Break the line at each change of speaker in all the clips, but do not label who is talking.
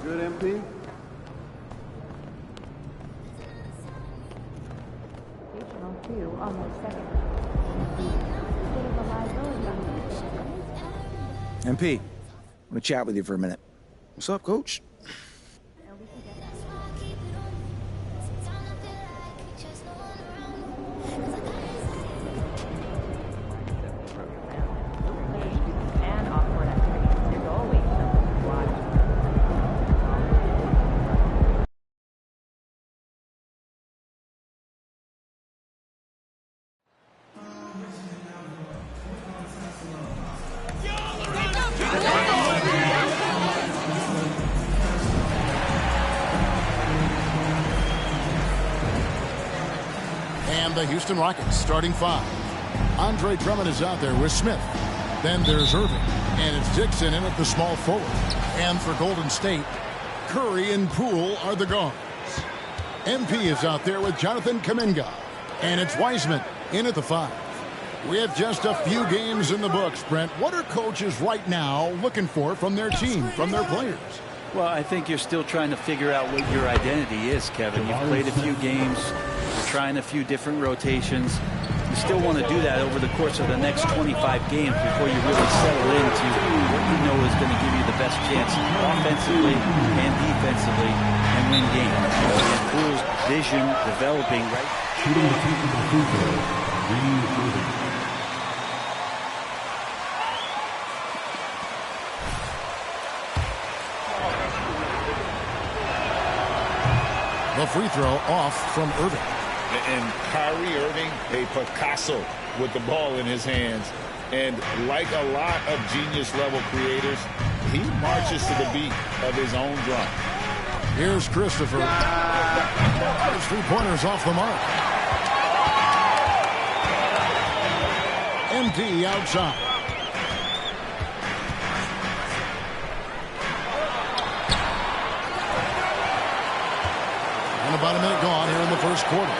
Good, MP?
Two on the second. Bit of a liability on the
MP, I want to chat with you for a minute. What's up, Coach?
and awkward activities. There's always something to watch.
And the Houston Rockets starting five. Andre Drummond is out there with Smith. Then there's Irving. And it's Dixon in at the small forward. And for Golden State, Curry and Poole are the guards. MP is out there with Jonathan Kuminga. And it's Wiseman in at the five. We have just a few games in the books, Brent. What are coaches right now looking for from their team, from their players?
Well, I think you're still trying to figure out what your identity is, Kevin. You've played a few games. You're trying a few different rotations. You still want to do that over the course of the next 25 games before you really settle into what you know is going to give you the best chance offensively and defensively and win games. And Poole's vision developing right.
Shooting the technical free throw, Irving.
The free throw off from Irving.
And Kyrie Irving, a Picasso with the ball in his hands. And like a lot of genius-level creators, he marches to the beat of his own drum.
Here's Christopher. His three-pointers off the mark. MP outside. And about a minute gone here in the first quarter.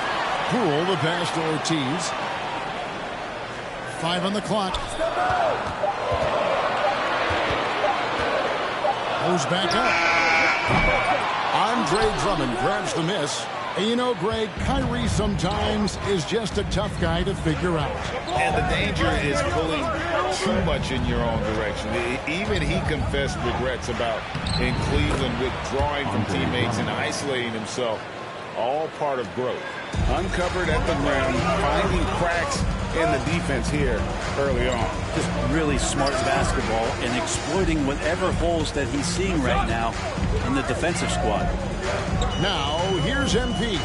Poole, the pass to Ortiz. 5 on the clock. Goes back up. Andre Drummond grabs the miss. And you know, Greg, Kyrie sometimes is just a tough guy to figure out.
And the danger is pulling too much in your own direction. Even he confessed regrets about in Cleveland withdrawing from teammates and isolating himself. All part of growth.
Uncovered at the rim, finding cracks in the defense here early on.
Just really smart basketball and exploiting whatever holes that he's seeing right now in the defensive squad.
Now, here's MP.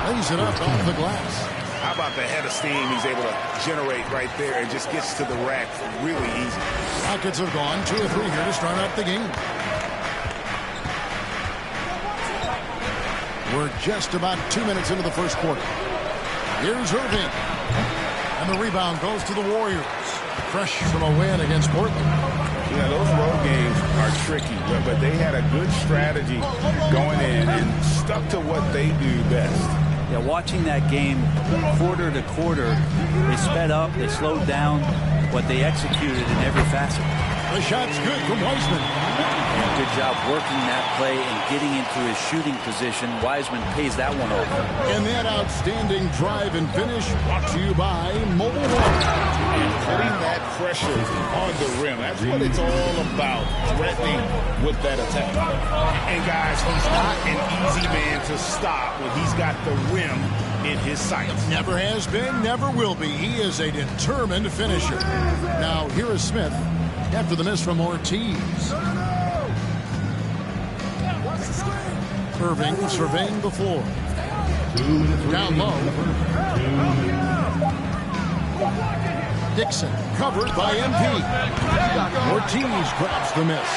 Lays it up off the glass.
How about the head of steam he's able to generate right there and just gets to the rack really easy.
Rockets have gone 2 or 3 here to start out the game. We're just about 2 minutes into the first quarter. Here's Irving. And the rebound goes to the Warriors. Fresh from a win against Portland.
Yeah, those road games are tricky, but they had a good strategy going in and stuck to what they do best.
Yeah, watching that game quarter to quarter, they sped up, they slowed down, but they executed in every facet.
The shot's good from Wiseman.
And good job working that play and getting into his shooting position. Wiseman pays that one over.
And that outstanding drive and finish brought to you by Mobile One.
And putting that pressure on the rim. That's what it's all about, threatening with that attack.
And guys, he's not an easy man to stop when he's got the rim in his sights.
Never has been, never will be. He is a determined finisher. Now, here is Smith after the miss from Ortiz. Irving surveying the floor. Down low. Dixon covered by MP. Ortiz grabs the miss.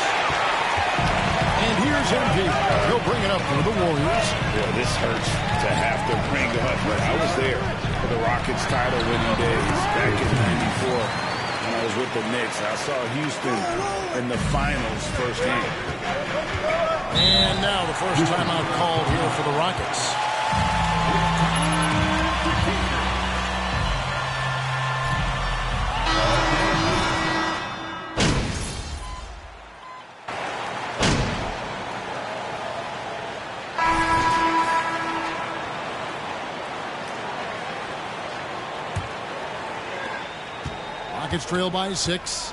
And here's MP. He'll bring it up for the Warriors.
Yeah, this hurts to have to bring it up, but I was there for the Rockets title winning days back in '94 when I was with the Knicks. I saw Houston in the finals first game.
And now the first timeout called here for the Rockets. Rockets trail by 6.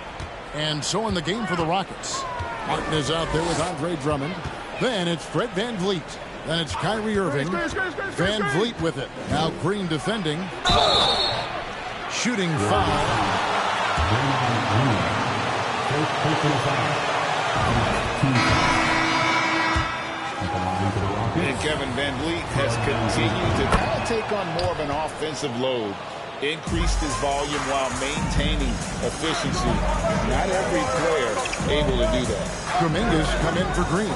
And so in the game for the Rockets. Martin is out there with Andre Drummond. Then it's Fred VanVleet. Then it's Kyrie Irving. VanVleet with it. Now Green defending. Shooting foul.
And Kevin VanVleet has continued to kind of take on more of an offensive load. Increased his volume while maintaining efficiency. Not every player able to do that.
Dominguez come in for Green.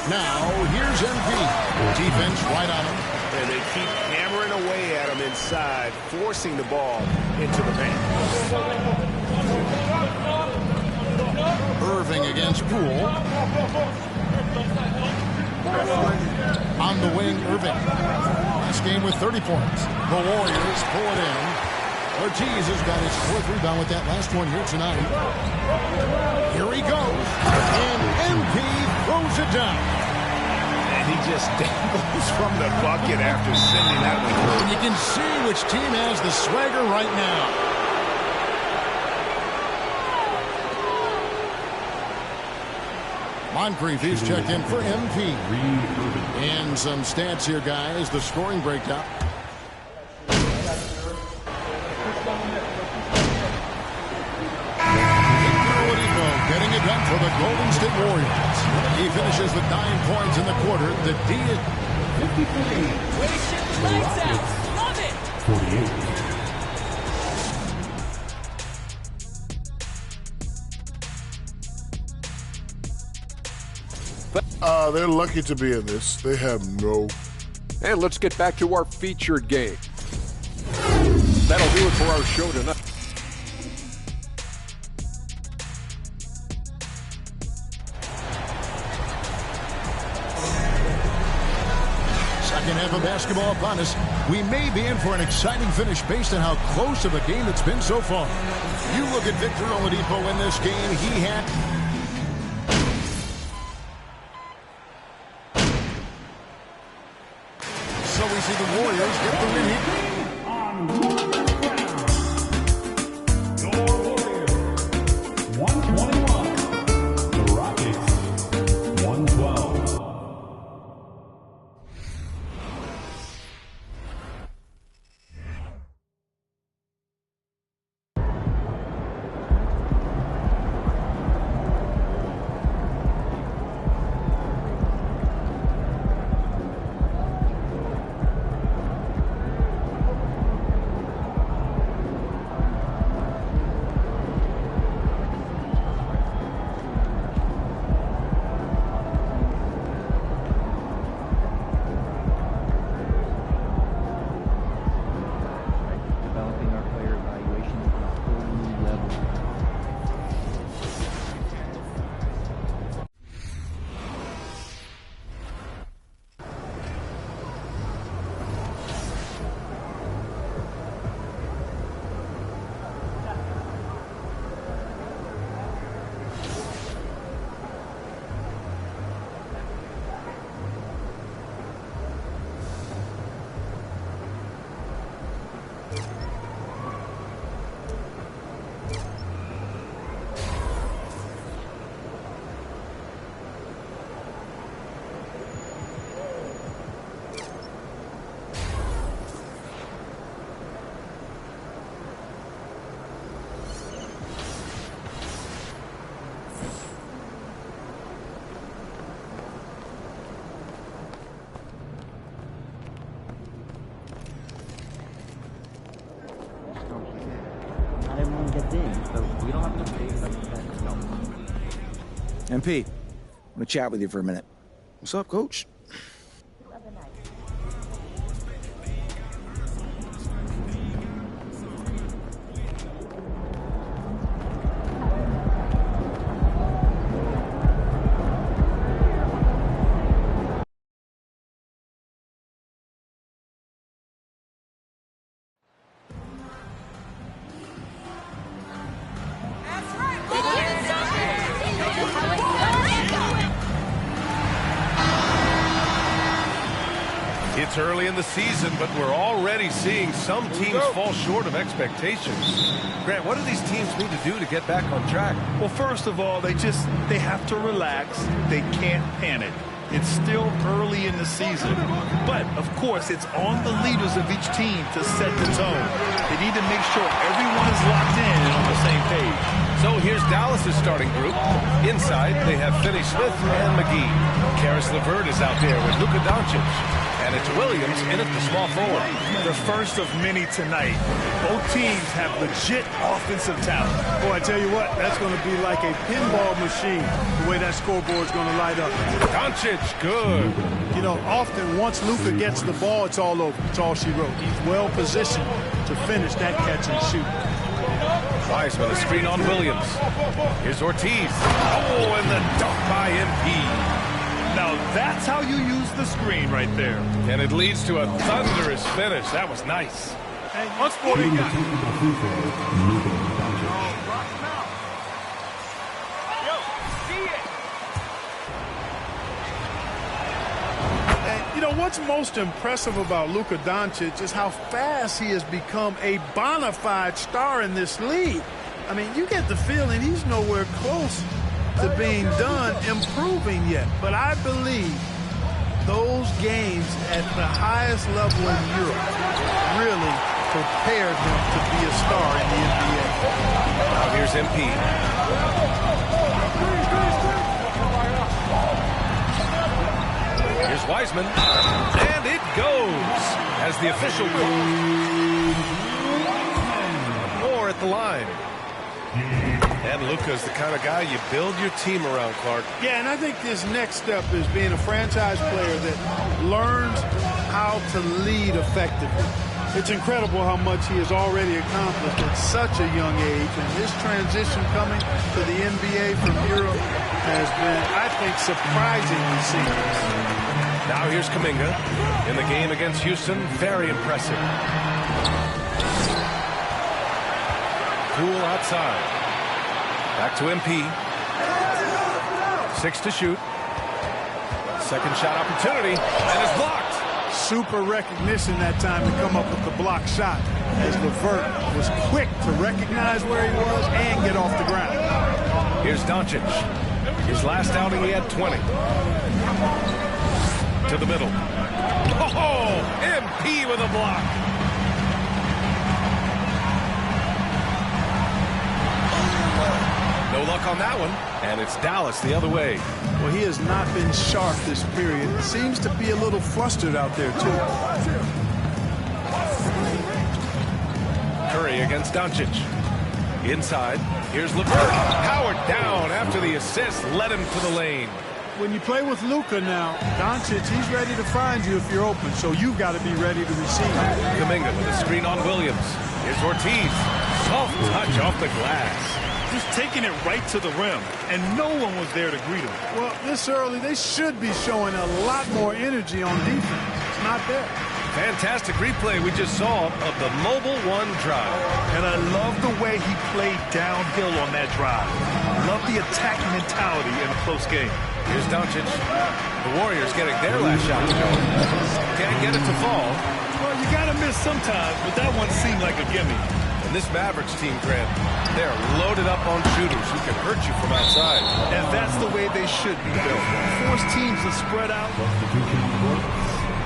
Now, here's MP. Defense right on him.
And they keep hammering away at him inside, forcing the ball into the paint.
Irving against Poole. On the wing, Irving. Last game with 30 points. The Warriors pull it in. Ortiz has got his 4th rebound with that last one here tonight. Here he goes. And MP throws it down.
And he just dangles from the bucket after sending that one through.
And you can see which team has the swagger right now. Moncrief is checked in for MP. And some stats here, guys. The scoring breakdown. Getting it done for the Golden State Warriors. He finishes with 9 points in the quarter. The D is
53.
Lights out. Love it.
48.
They're lucky to be in this. They have no.
And let's get back to our featured game. That'll do it for our show tonight.
Second half of basketball upon us. We may be in for an exciting finish based on how close of a game it's been so far. You look at Victor Oladipo in this game. He had... So we see the Warriors get the win here.
Your Warriors, 121. The Rockets, 112.
Developing our player evaluation on a whole new level. Not everyone gets in, so we don't have to pay like that.
MP, I want to chat with you for a minute. What's up, Coach?
It's early in the season, but we're already seeing some teams fall short of expectations. Grant, what do these teams need to do to get back on track?
Well, first of all, they have to relax. They can't panic. It's still early in the season. But, of course, it's on the leaders of each team to set the tone. They need to make sure everyone is locked in and on the same page.
So here's Dallas's starting group. Inside, they have Finney-Smith and McGee. Karis LeVert is out there with Luka Doncic. And it's Williams in at the small forward.
The first of many tonight. Both teams have legit offensive talent.
Boy, I tell you what, that's going to be like a pinball machine, the way that scoreboard's going to light up.
Doncic, good.
You know, often once Luka gets the ball, it's all over. It's all she wrote. He's well positioned to finish that catch and shoot.
Wiseman, a screen on Williams. Here's Ortiz. Oh, and the dunk by MP.
Now that's how you use the screen right there.
And it leads to a thunderous finish. That was nice.
Hey, what's for you got? And you know what's most impressive about Luka Doncic is how fast he has become a bona fide star in this league. I mean, you get the feeling he's nowhere close to being done improving yet. But I believe those games at the highest level in Europe really prepared him to be a star in the NBA.
Now here's MP. Here's Wiseman. And it goes as the official goes. More at the line. And Luka's the kind of guy you build your team around, Clark.
Yeah, and I think this next step is being a franchise player that learns how to lead effectively. It's incredible how much he has already accomplished at such a young age, and his transition coming to the NBA from Europe has been, I think, surprisingly seamless.
Now here's Kuminga in the game against Houston. Very impressive. Cool outside. Back to MP. 6 to shoot. Second shot opportunity, and it's blocked.
Super recognition that time to come up with the block shot, as LeVert was quick to recognize where he was and get off the ground.
Here's Doncic. His last outing, he had 20. To the middle. Oh, MP with a block. No luck on that one, and it's Dallas the other way.
Well, he has not been sharp this period. Seems to be a little flustered out there, too.
Curry against Doncic. Inside, here's LeVert. Howard down after the assist, led him to the lane.
When you play with Luka now, Doncic, he's ready to find you if you're open, so you've got to be ready to receive.
Kuminga with a screen on Williams. Here's Ortiz. Soft touch off the glass.
Just taking it right to the rim, and no one was there to greet him.
Well, this early, they should be showing a lot more energy on defense. It's not there.
Fantastic replay we just saw of the mobile one drive.
And I love the way he played downhill on that drive. Love the attacking mentality in a close game.
Here's Doncic. The Warriors getting their last shot to go. Can't get it to fall.
Well, you got to miss sometimes, but that one seemed like a gimme.
And this Mavericks team, Grant, they're loaded up on shooters who can hurt you from outside.
And that's the way they should be built. Force teams to spread out.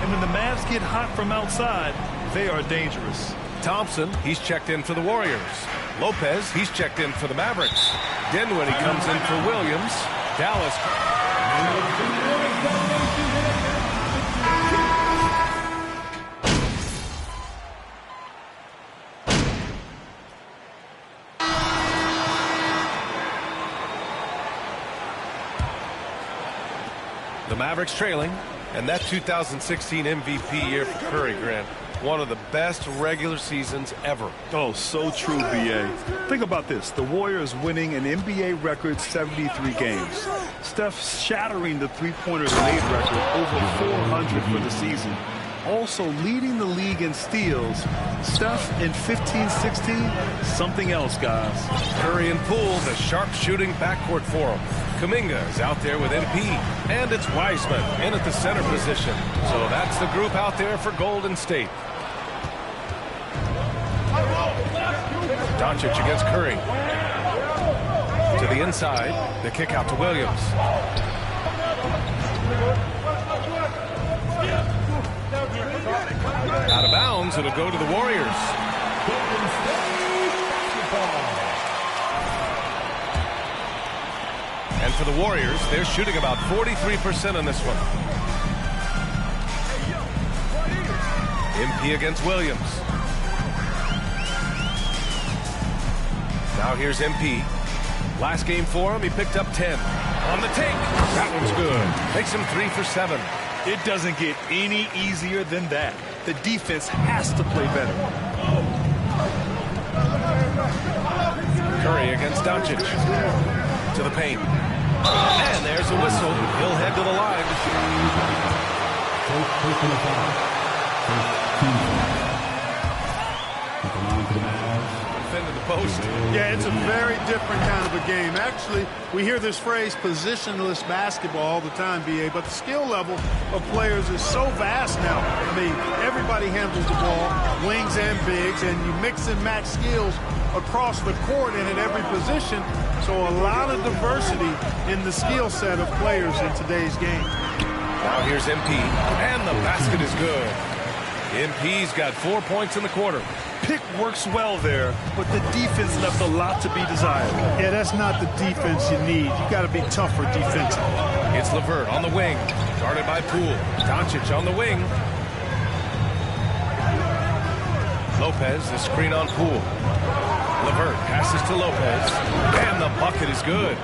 And when the Mavs get hot from outside, they are dangerous.
Thompson, he's checked in for the Warriors. Lopez, he's checked in for the Mavericks. Dinwiddie comes in for Williams. Dallas. The Mavericks trailing, and that 2016 MVP year for Curry, Grant. One of the best regular seasons ever.
Oh, so true, B.A. Think about this. The Warriors winning an NBA record 73 games. Steph shattering the three-pointers made record over 400 for the season. also leading the league in steals. Steph in 15-16, something else, guys.
Curry and Poole, the sharp-shooting backcourt for him. Kuminga is out there with MP, and it's Wiseman in at the center position. So that's the group out there for Golden State. Doncic against Curry. To the inside, the kick out to Williams. Out of bounds, it'll go to the Warriors. And for the Warriors, they're shooting about 43% on this one. MP against Williams. Now here's MP. Last game for him, he picked up 10. On the take. That one's good. Makes him 3 for 7.
It doesn't get any easier than that. The defense has to play better.
Curry against Doncic. To the paint. And there's a whistle. He'll head to the line. Defended the post.
Yeah, it's a very different kind of a game. Actually, we hear this phrase positionless basketball all the time, BA, but the skill level of players is so vast now. I mean, everybody handles the ball, wings and bigs, and you mix and match skills across the court and at every position. So a lot of diversity in the skill set of players in today's game.
Now here's MP, and the basket is good. MP's got 4 points in the quarter.
Pick works well there, but the defense left a lot to be desired.
Yeah, that's not the defense you need. You got to be tougher defensively.
It's LeVert on the wing, guarded by Poole. Doncic on the wing. Lopez, the screen on Poole. LeVert passes to Lopez, and the bucket is good.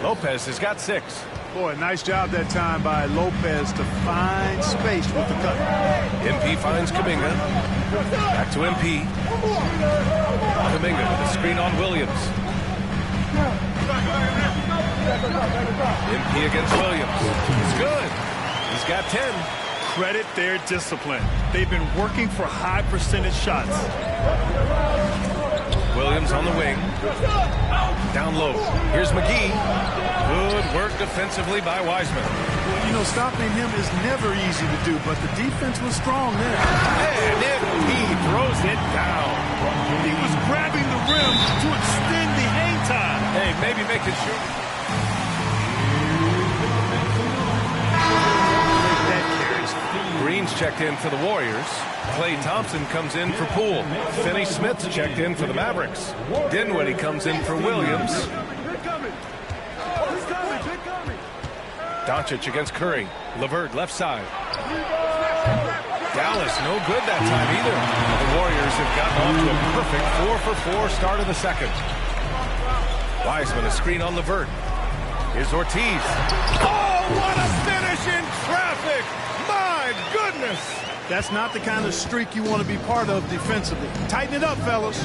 Lopez has got 6.
Boy, nice job that time by Lopez to find space with the cut.
MP finds Kuminga. Back to MP. Kuminga with a screen on Williams. MP against Williams. He's good. He's got 10.
Credit their discipline. They've been working for high percentage shots.
Williams on the wing. Down low. Here's McGee. Good work defensively by Wiseman.
Well, you know, stopping him is never easy to do, but the defense was strong there.
And he throws it down.
He was grabbing the rim to extend the hang time.
Hey, maybe making sure. Green's checked in for the Warriors. Klay Thompson comes in for Poole. Finney-Smith's checked in for the Mavericks. Dinwiddie comes in for Williams. Doncic against Curry. LeVert left side. Dallas no good that time either. The Warriors have gotten off to a perfect 4-for-4 start of the second. Wiseman a screen on LeVert. Here's Ortiz. Oh, what a finish in traffic! My goodness!
That's not the kind of streak you want to be part of defensively. Tighten it up, fellas.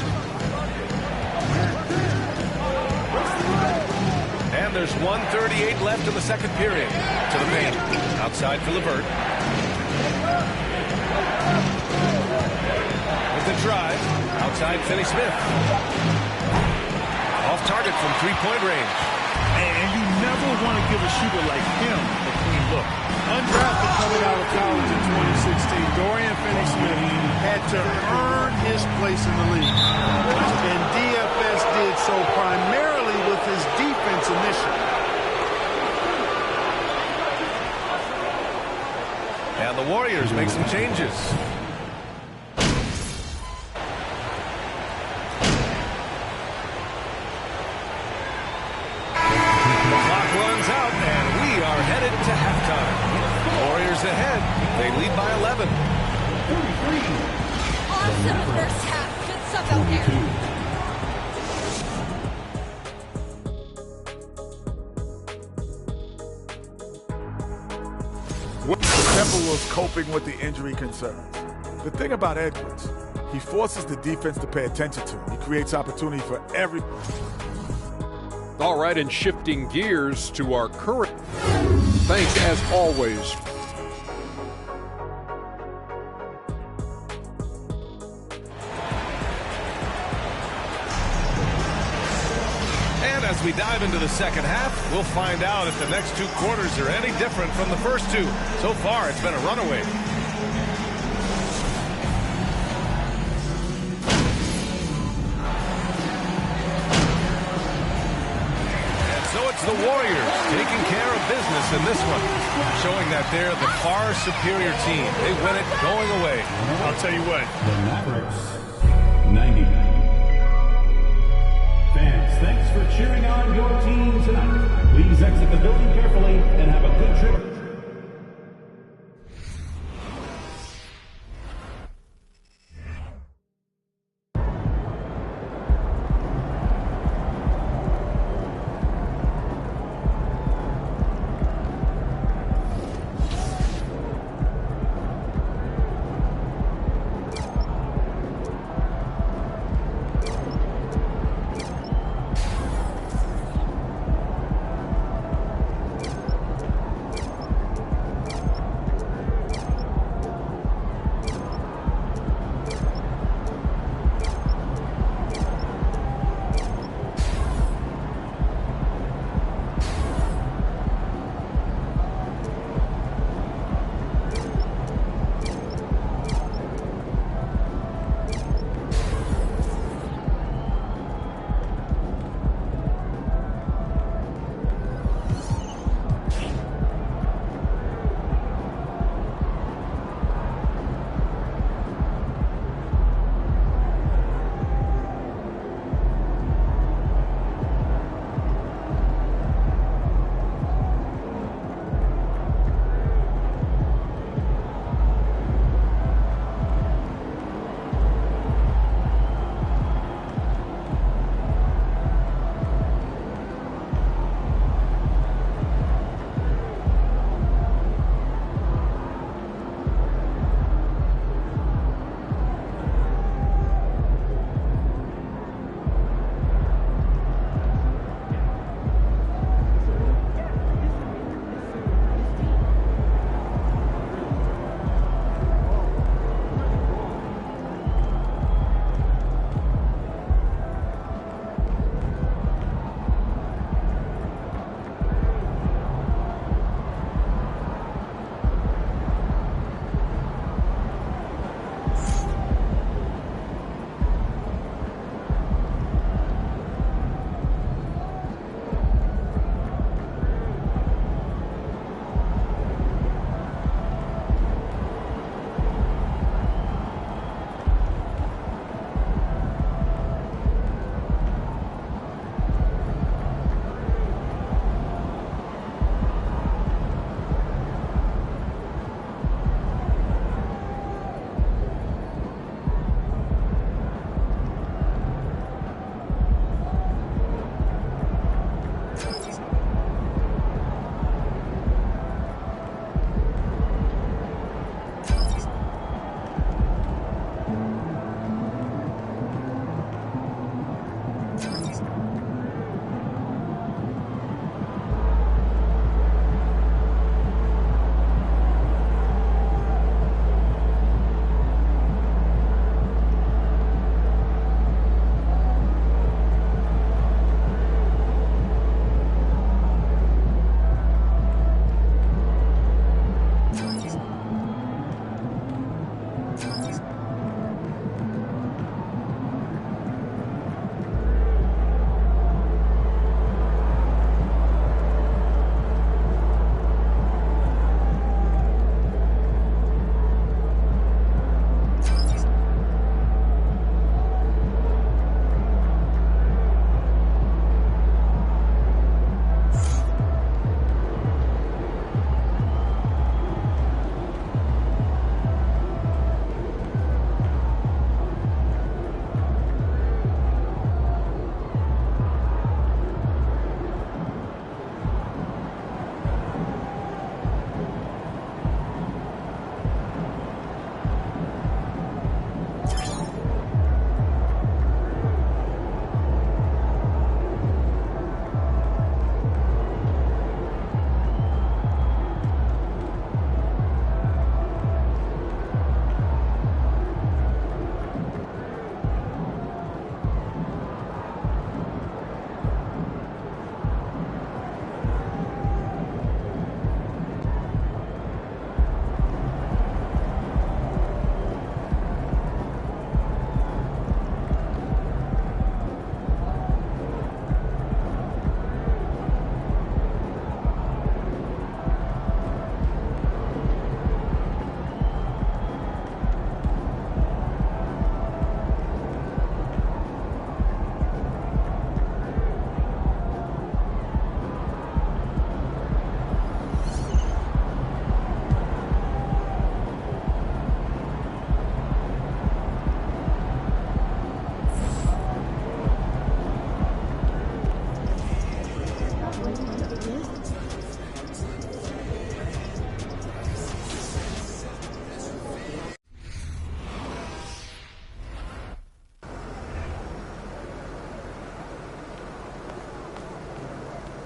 And there's 1:38 left in the second period. To the paint. Outside for LeVert. With the drive. Outside Finney-Smith. Off target from three-point range.
And you never want to give a shooter like him a clean look.
Undrafted coming out of college in 2016, Dorian Finney-Smith had to earn his place in the league. And DFS did so primarily with his defense initially.
And the Warriors make some changes. The clock runs out, and we are headed to halftime. Warriors ahead. They lead by 11.
Awesome first half. Good stuff out
The Timberwolves coping with the injury concerns. The thing about Edwards, he forces the defense to pay attention to him. He creates opportunity for every...
All right, and shifting gears to our current. Thanks, as always.
As we dive into the second half, we'll find out if the next 2 quarters are any different from the first 2. So far, it's been a runaway. And so it's the Warriors taking care of business in this one, showing that they're the far superior team. They win it going away.
I'll tell you what.
The Mavericks, 90. Fans, thanks for cheering on your team tonight. Please exit the building carefully and have a good trip.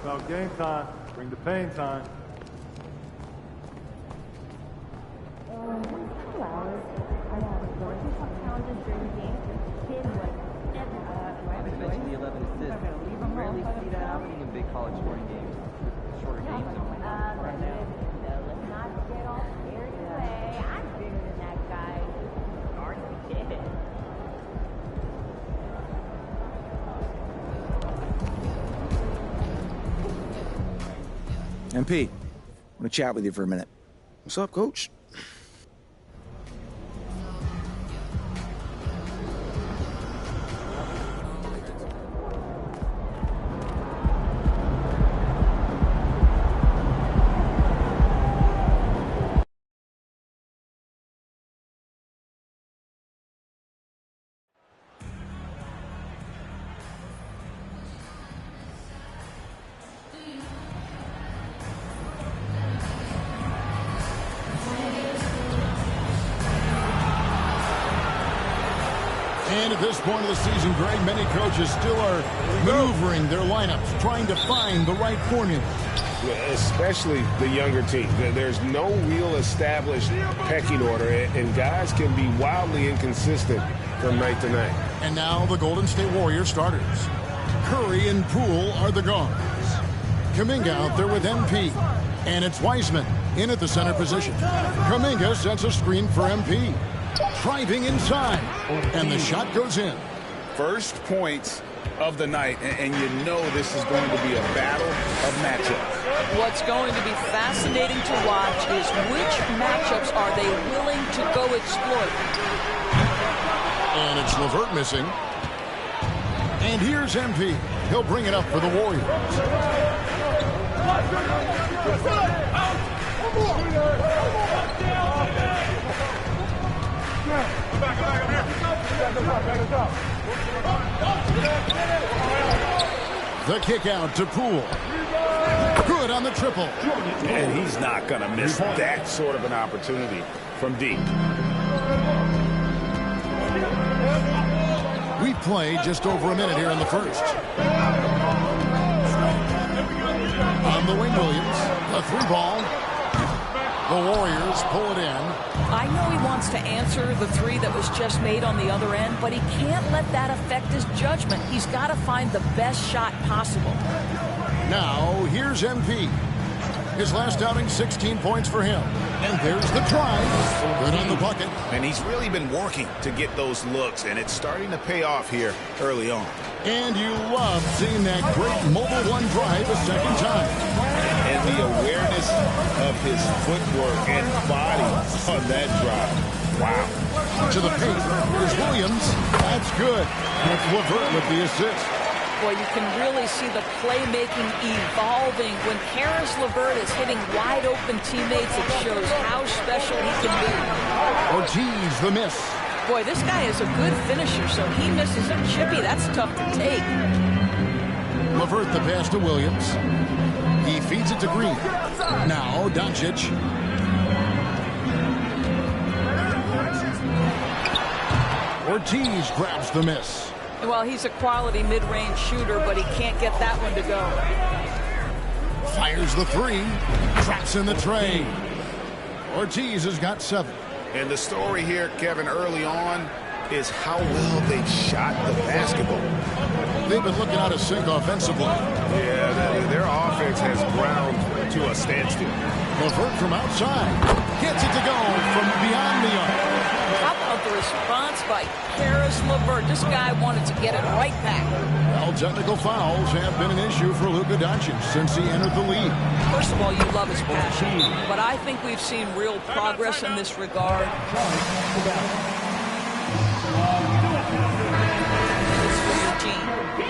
About game time. Bring the pain time.
Eventually 11 assists. You rarely see that happening in big college scoring games. Shorter games.
Right now. Let's not get all carried away. I'm bigger than that guy. Already did.
MP, I want to chat with you for a minute. What's up, Coach?
And at this point of the season, Greg, many coaches still are maneuvering their lineups, trying to find the right formula.
Especially the younger team. There's no real established pecking order, and guys can be wildly inconsistent from night to night.
And now the Golden State Warriors starters. Curry and Poole are the guards. Kuminga out there with MP. And it's Wiseman in at the center position. Kuminga sets a screen for MP. Driving inside, and the shot goes in.
First points of the night, and you know this is going to be a battle of matchups.
What's going to be fascinating to watch is which matchups are they willing to go exploit.
And it's LeVert missing. And here's MP. He'll bring it up for the Warriors. The kick out to Poole. Good on the triple.
And he's not going to miss that sort of an opportunity from deep.
We played just over a minute here in the first. On the wing, Williams. A three ball. The Warriors pull it in.
I know he wants to answer the three that was just made on the other end, but he can't let that affect his judgment. He's got to find the best shot possible.
Now, here's MP. His last outing, 16 points for him. And there's the try. Good on the bucket.
And he's really been working to get those looks, and it's starting to pay off here early on.
And you love seeing that great mobile one drive a second time.
And the awareness of his footwork and body on that drive. Wow.
To the paint. Here's Williams. That's good. That's LeVert with the assist.
Boy, you can really see the playmaking evolving. When Karis LeVert is hitting wide-open teammates, it shows how special he can be.
Ortiz, the miss.
Boy, this guy is a good finisher, so he misses a chippy. That's tough to take.
LeVert the pass to Williams. He feeds it to Green. Now, Doncic. Ortiz grabs the miss.
Well, he's a quality mid-range shooter, but he can't get that one to go.
Fires the three. Traps in the tray. Ortiz has got 7.
And the story here, Kevin, early on is how well they've shot the basketball.
They've been looking out of sync offensively.
Yeah, their offense has ground to a standstill.
LeVert from outside. Gets it to go from beyond the arc.
How about the response by Karis LeVert? This guy wanted to get it right back.
Well, technical fouls have been an issue for Luka Doncic since he entered the league.
First of all, you love his passion, but I think we've seen real progress in this regard.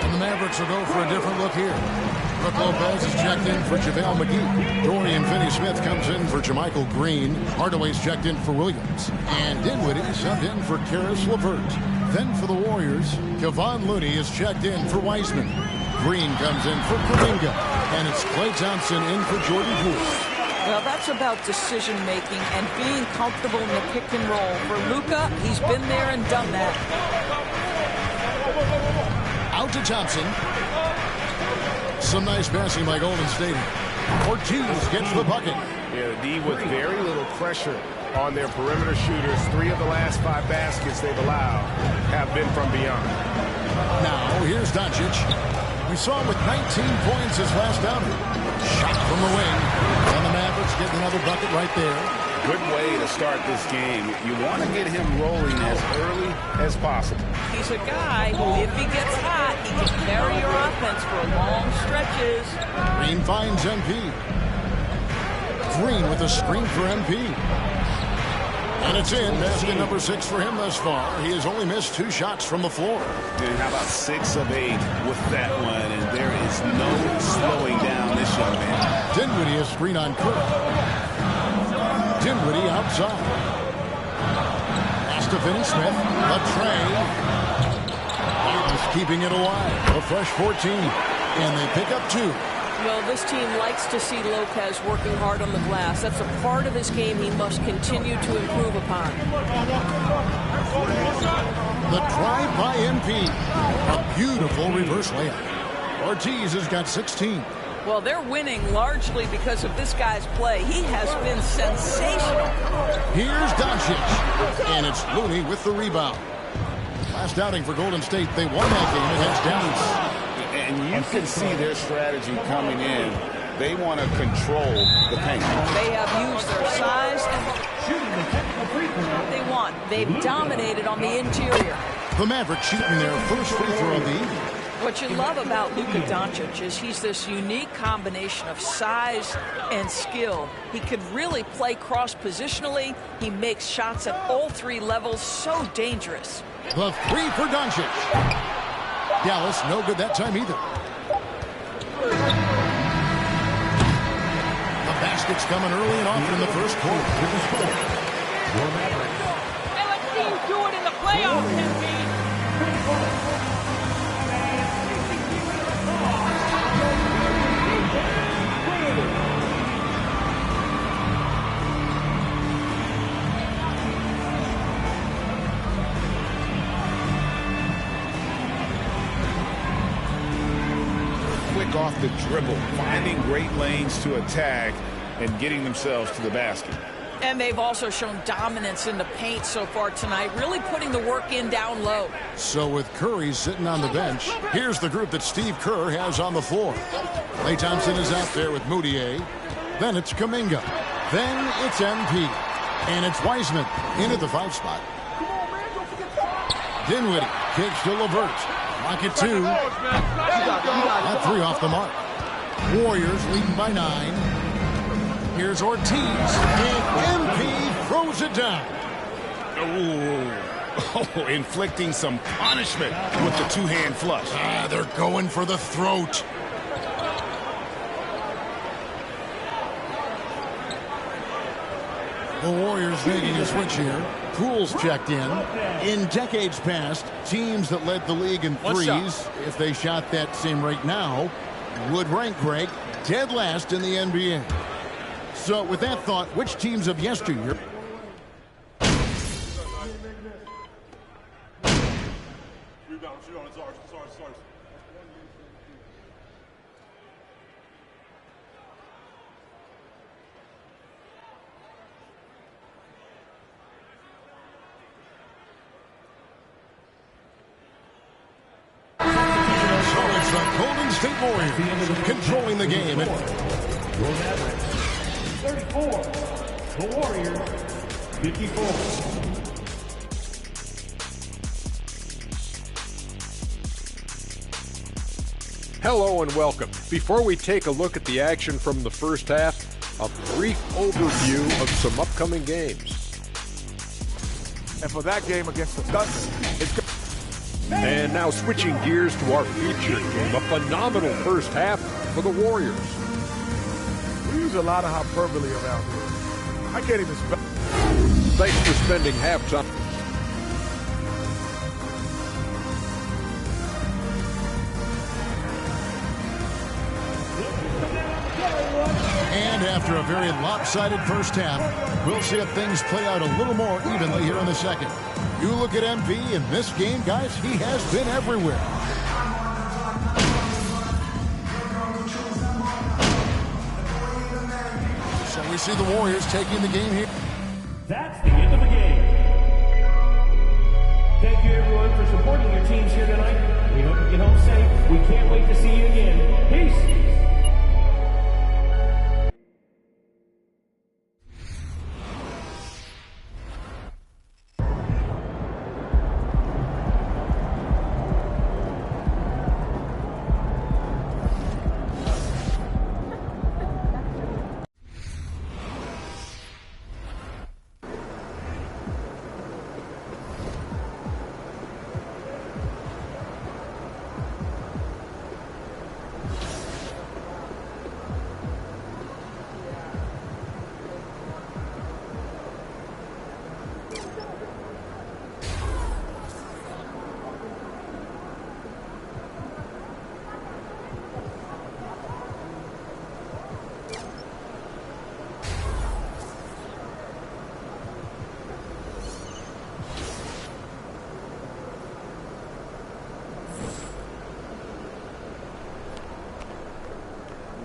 And the Mavericks will go for a different look here. Brook Lopez is checked in for JaVale McGee. Dorian Finney-Smith comes in for JaMychal Green. Hardaway's checked in for Williams. And Dinwiddie subbed in for Karis LeVert. Then for the Warriors, Kevon Looney is checked in for Wiseman. Green comes in for Kuminga. And it's Klay Thompson in for Jordan Poole.
Well, that's about decision-making and being comfortable in the pick and roll. For Luka, he's been there and done that.
Out to Thompson. Some nice passing by Golden State. Ortiz gets the bucket.
Yeah, the D with very little pressure on their perimeter shooters. 3 of the last 5 baskets they've allowed have been from beyond.
Now, here's Doncic. We saw him with 19 points his last outing. Shot from the wing. And the Mavericks get another bucket right there.
Good way to start this game. You want to get him rolling as early as possible.
He's a guy who, if he gets hot, he can carry your offense for long stretches.
Green finds MP. Green with a screen for MP. And it's in. Basket number 6 for him thus far. He has only missed 2 shots from the floor.
And how about 6 of 8 with that one? And there is no slowing down this young man.
Dinwiddie has screen on Curry. Dinwiddie outside. Pass to Finney-Smith. A tray. He's keeping it alive. A fresh 14. And they pick up 2.
Well, this team likes to see Lopez working hard on the glass. That's a part of his game he must continue to improve upon.
The drive by MP. A beautiful reverse layup. Ortiz has got 16.
Well, they're winning largely because of this guy's play. He has been sensational.
Here's Doncic. And it's Looney with the rebound. Last outing for Golden State, they won that game against Dallas.
And you can see their strategy coming in. They want to control the paint.
They have used their size and what they want. They've dominated on the interior.
The Mavericks shooting their first free throw of the evening.
What you love about Luka Doncic is he's this unique combination of size and skill. He could really play cross-positionally. He makes shots at all 3 levels. So dangerous.
The 3 for Doncic. Dallas, no good that time either. The basket's coming early and often in the first quarter.
Hey, let's see you do it in the playoffs, MVP.
Off the dribble, finding great lanes to attack and getting themselves to the basket.
And they've also shown dominance in the paint so far tonight, really putting the work in down low.
So with Curry sitting on the bench, here's the group that Steve Kerr has on the floor. Klay Thompson is out there with Moutier. Then it's Kuminga. Then it's MP. And it's Wiseman in at the 5 spot. Dinwiddie kicks to LeVert. Rocket 2. That 3 off the mark. Warriors leading by 9. Here's Ortiz. And MP throws it down.
Oh, inflicting some punishment with the 2-hand flush.
They're going for the throat. The Warriors making a switch here. Poole's checked in. In decades past, teams that led the league in threes, if they shot that same rate now, would rank, Greg, dead last in the NBA. So with that thought, which teams of yesteryear... Golden State Warriors controlling the game.
34. The Warriors, 54.
Hello and welcome. Before we take a look at the action from the first half, a brief overview of some upcoming games.
And for that game against the Thunder, it's...
And now switching gears to our featured game, a phenomenal first half for the Warriors.
We use a lot of hyperbole around here. I can't even spell.
Thanks for spending halftime.
And after a very lopsided first half, we'll see if things play out a little more evenly here in the second. You look at MP in this game, guys, he has been everywhere. we see the Warriors taking the game here.
That's the end of the game. Thank you, everyone, for supporting your teams here tonight. We hope you get home safe. We can't wait to see you again. Peace.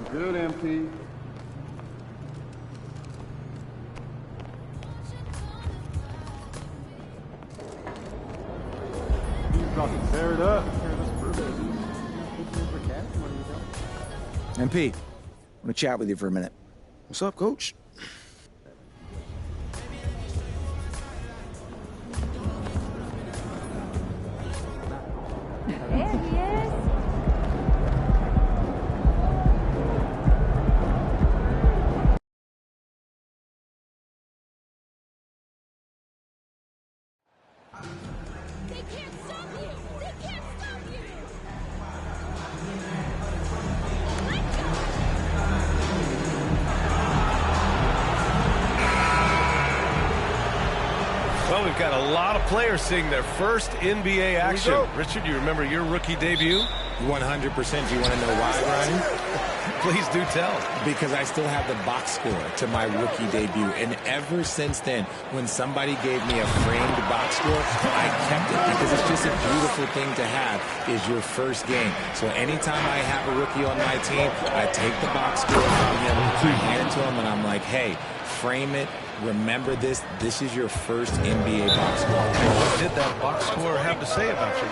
Good, MP. He's about to tear it up.
MP, I want to chat with you for a minute. What's up, Coach?
There he is.
Well, we've got a lot of players seeing their first NBA action. Richard, you remember your rookie debut?
100%. Do you want to know why, Ryan?
Please do tell.
Because I still have the box score to my rookie debut. And ever since then, when somebody gave me a framed box score, I kept it because it's just a beautiful thing to have is your first game. So anytime I have a rookie on my team, I take the box score from him, I hand it to him, and I'm like, hey, frame it. Remember this. This is your first NBA box score.
What did that box score have to say about you?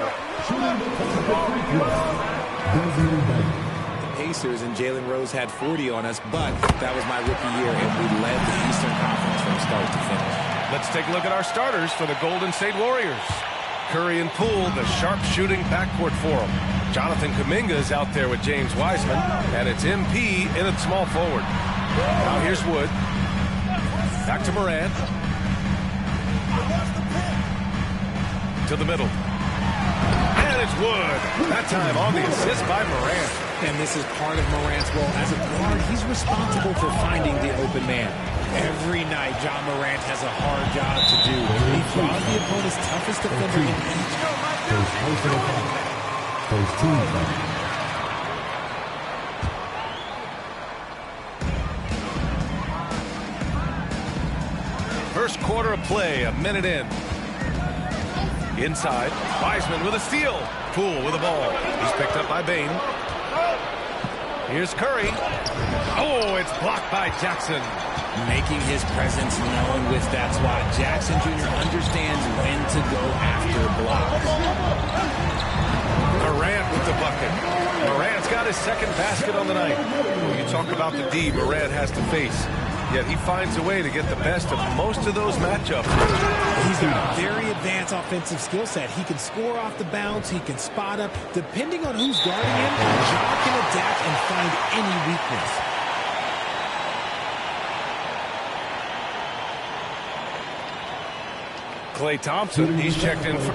The Pacers and Jalen Rose had 40 on us, but that was my rookie year, and we led the Eastern Conference from start to finish.
Let's take a look at our starters for the Golden State Warriors. Curry and Poole, the sharp-shooting backcourt for them. Jonathan Kuminga is out there with James Wiseman, and it's MP in at small forward. Now here's Wood. Back to Morant. To the middle. And it's Wood. That time on the assist by Morant.
And this is part of Morant's role. As a guard, he's responsible for finding the open man. Every night, John Morant has a hard job to do. He draws the opponent's toughest defender in each.
Those teams.
First quarter of play, a minute in. Inside, Wiseman with a steal. Poole with a ball. He's picked up by Bain. Here's Curry. Oh, it's blocked by Jackson.
Making his presence known with that swat. Jackson Jr. understands when to go after blocks.
Morant with the bucket. Morant's got his second basket on the night. When you talk about the D Morant has to face, yet he finds a way to get the best of most of those matchups.
He's got a very advanced offensive skill set. He can score off the bounce. He can spot up. Depending on who's guarding him, Ja can adapt and find any weakness.
Klay Thompson, he's checked in for...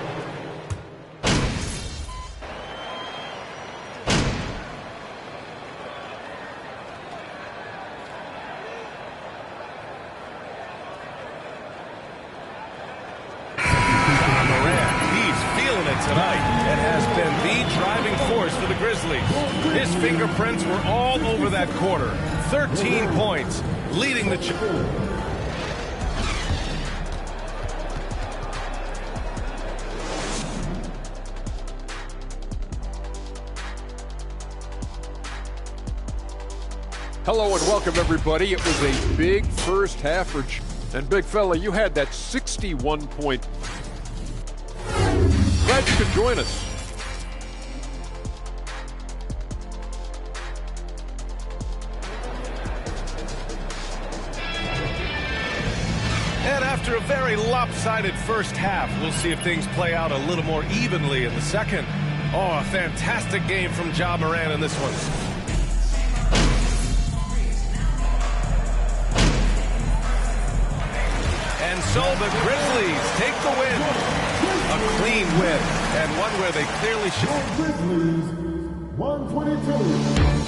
tonight and has been the driving force for the Grizzlies. His fingerprints were all over that quarter. 13 points, leading the...
Hello and welcome, everybody. It was a big first half for... And big fella, you had that 61-point. Glad you could join us.
And after a very lopsided first half, we'll see if things play out a little more evenly in the second. Oh, a fantastic game from Ja Morant in this one. And so the Grizzlies take the win. A clean win, and one where they clearly should.
Grizzlies, 114.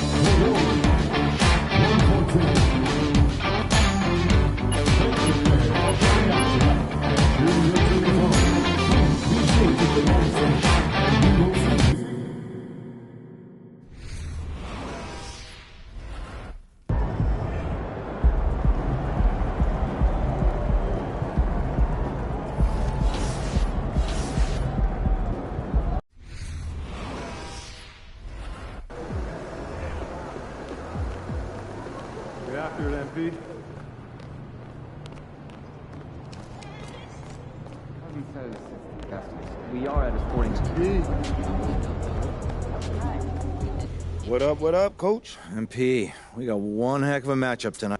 After it, MP.
We are at a sporting event.
What up, Coach? MP, we got one heck of a matchup tonight.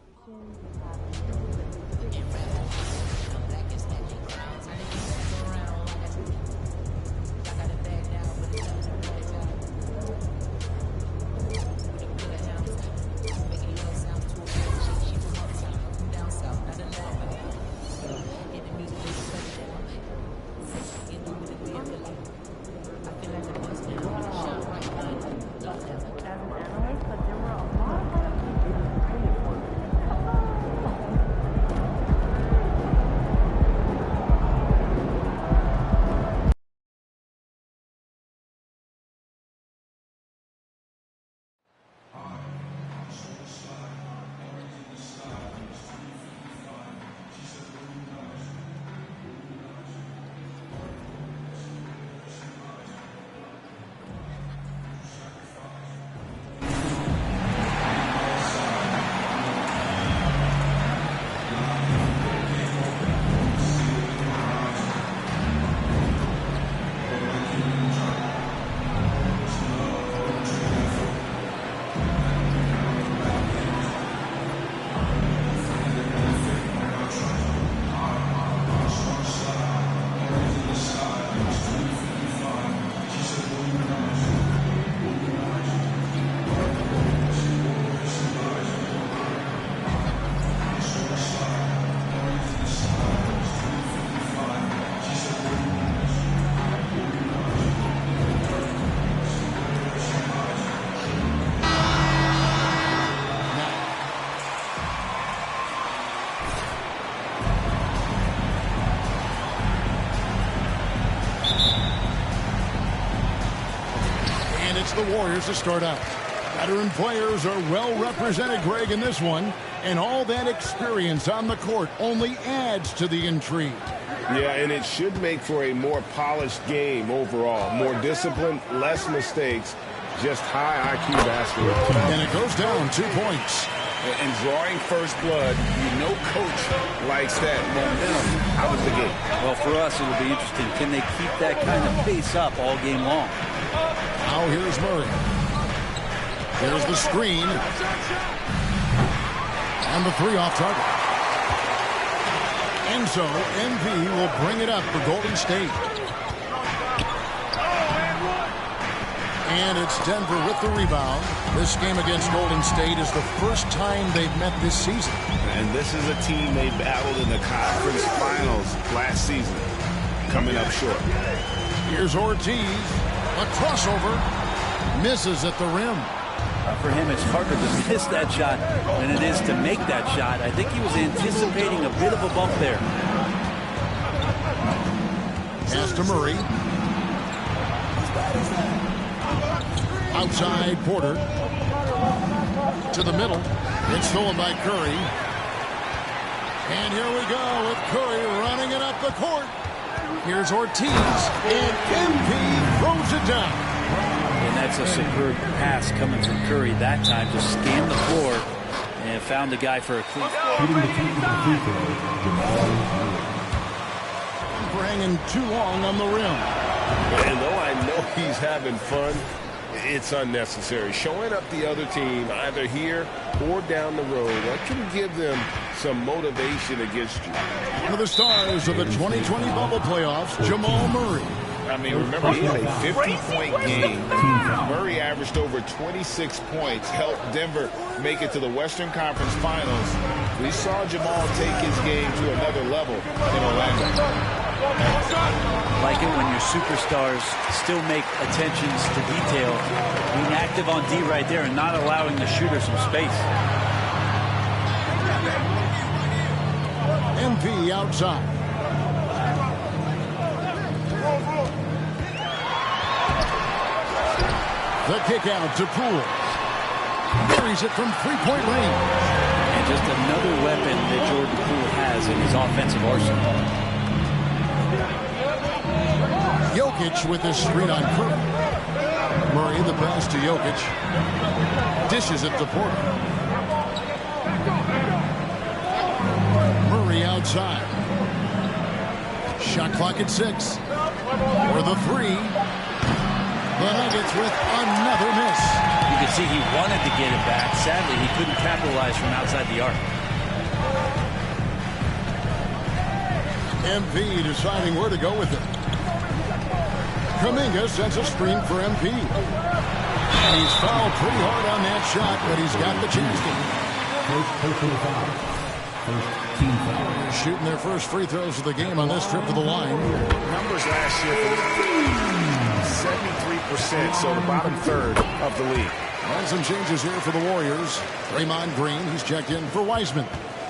The Warriors to start out. Veteran players are well represented, Greg, in this one, and all that experience on the court only adds to the intrigue.
Yeah, and it should make for a more polished game overall. More discipline, less mistakes, just high IQ basketball.
And it goes down 2 points.
And drawing first blood, you know Coach likes that momentum out of the gate.
Well, for us, it'll be interesting. Can they keep that kind of pace up all game long?
Now here's Murray. Here's the screen. And the three off target. And so MP will bring it up for Golden State. And it's Denver with the rebound. This game against Golden State is the first time they've met this season.
And this is a team they battled in the conference finals last season. Coming up short.
Here's Ortiz. A crossover. Misses at the rim.
For him, it's harder to miss that shot than it is to make that shot. I think he was anticipating a bit of a bump there.
Pass to Murray. Outside Porter. To the middle. It's stolen by Curry. And here we go with Curry running it up the court. Here's Ortiz. And MP throws it down.
And that's a superb pass coming from Curry that time to scan the floor found the guy for a clean.
Shooting the free throw, Jamal Murray.
For hanging too long on the rim.
And though I know he's having fun, it's unnecessary. Showing up the other team either here or down the road, that can give them some motivation against you.
One of the stars of the 2020 bubble playoffs, Jamal Murray.
I mean, remember, he had a 50-point game. Murray averaged over 26 points, helped Denver make it to the Western Conference Finals. We saw Jamal take his game to another level in Orlando.
Like it when your superstars still make attentions to detail. Being active on D right there and not allowing the shooter some space.
MP outside. The kick out to Poole. Buries it from three-point range.
And just another weapon that Jordan Poole has in his offensive arsenal.
Jokic with his screen on Curry. Murray the pass to Jokic. Dishes it to Porter. Murray outside. Shot clock at 6. For the 3. The Nuggets with another miss.
You can see he wanted to get it back. Sadly, he couldn't capitalize from outside the arc.
MP deciding where to go with it. Kuminga sends a screen for MP. And he's fouled pretty hard on that shot, but he's got the chance to.
First personal foul. First team foul.
They're shooting their first free throws of the game on this trip to the line.
Numbers last year for the 73%, so the bottom third of the league.
And some changes here for the Warriors. Draymond Green, he's checked in for Wiseman.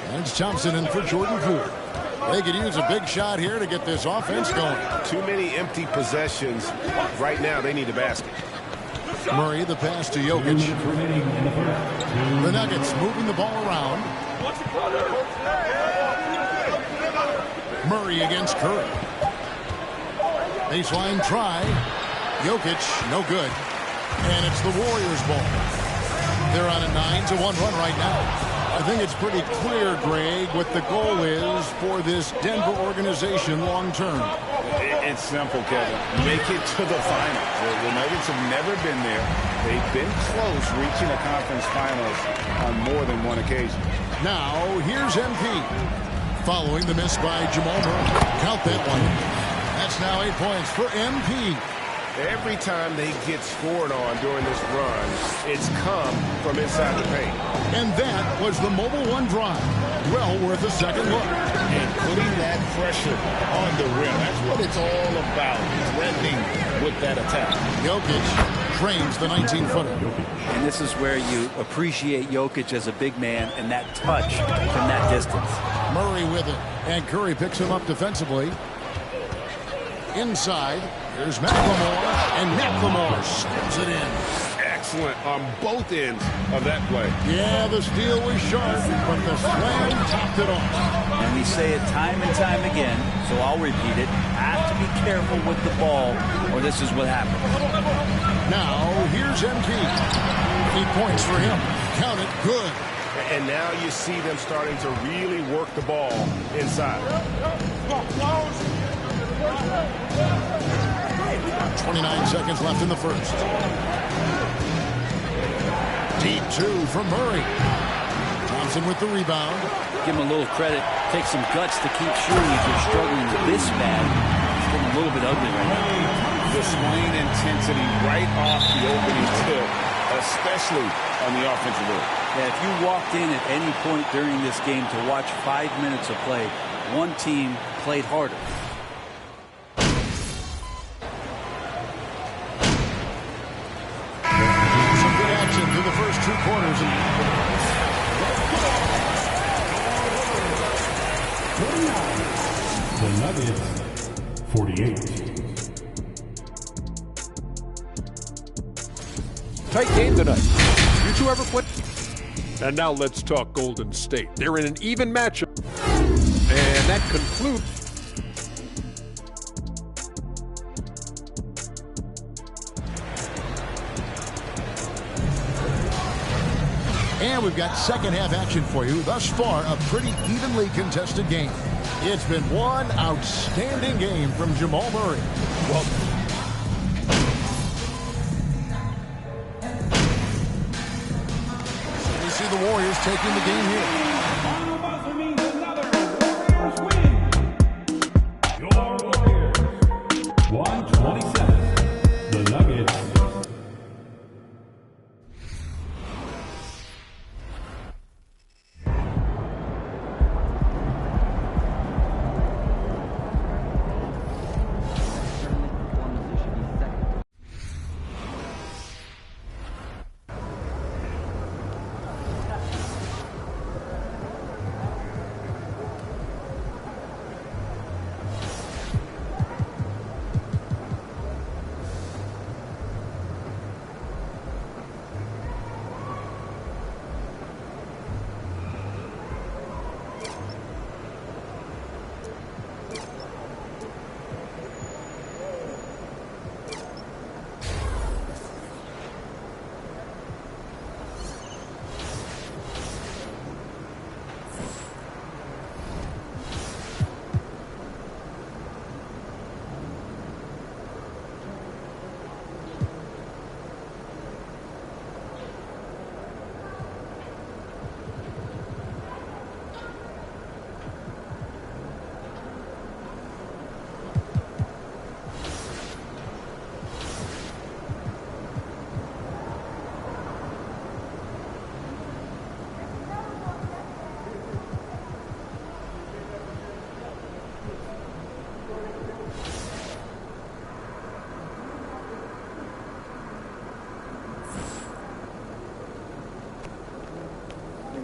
And it's Thompson in for Jordan Poole. They could use a big shot here to get this offense going.
Too many empty possessions. Right now, they need a basket.
Murray, the pass to Jokic. The Nuggets moving the ball around. Murray against Curry. Baseline try. Jokic, no good. And it's the Warriors' ball. They're on a 9-1 run right now. I think it's pretty clear, Greg, what the goal is for this Denver organization long term.
It's simple, Kevin. Make it to the finals. The Nuggets have never been there. They've been close reaching a conference finals on more than one occasion.
Now, here's MP. Following the miss by Jamal Murray. Count that one. That's now 8 points for MP.
Every time they get scored on during this run, it's come from inside the paint.
And that was the Mobile One drive. Well worth a second look.
And putting that pressure on the rim. That's what it's all about. Threatening with that attack.
Jokic trains the 19-footer.
And this is where you appreciate Jokic as a big man and that touch from that distance.
Murray with it. And Curry picks him up defensively. Inside. Here's McLemore, and McLemore slams it in.
Excellent on both ends of that play.
Yeah, the steal was sharp, but the slam topped it off.
And we say it time and time again, so I'll repeat it. Have to be careful with the ball, or this is what happens.
Now, here's MP. 8 points for him. Count it, good.
And now you see them starting to really work the ball inside.
29 seconds left in the first. Deep 2 from Murray. Thompson with the rebound.
Give him a little credit. Take some guts to keep shooting if you're struggling this bad. It's getting a little bit ugly right now.
Displaying intensity right off the opening tip, especially on the offensive end.
Yeah, if you walked in at any point during this game to watch 5 minutes of play, one team played harder.
Some good action through the first 2 quarters.
The Nuggets, 48.
Tight game tonight. You two ever play? And now let's talk Golden State. They're in an even matchup. And that concludes.
And we've got second half action for you. Thus far, a pretty evenly contested game. It's been one outstanding game from Jamal Murray. Well, we see the Warriors taking the game here.
Your Warriors, 127. The Nuggets.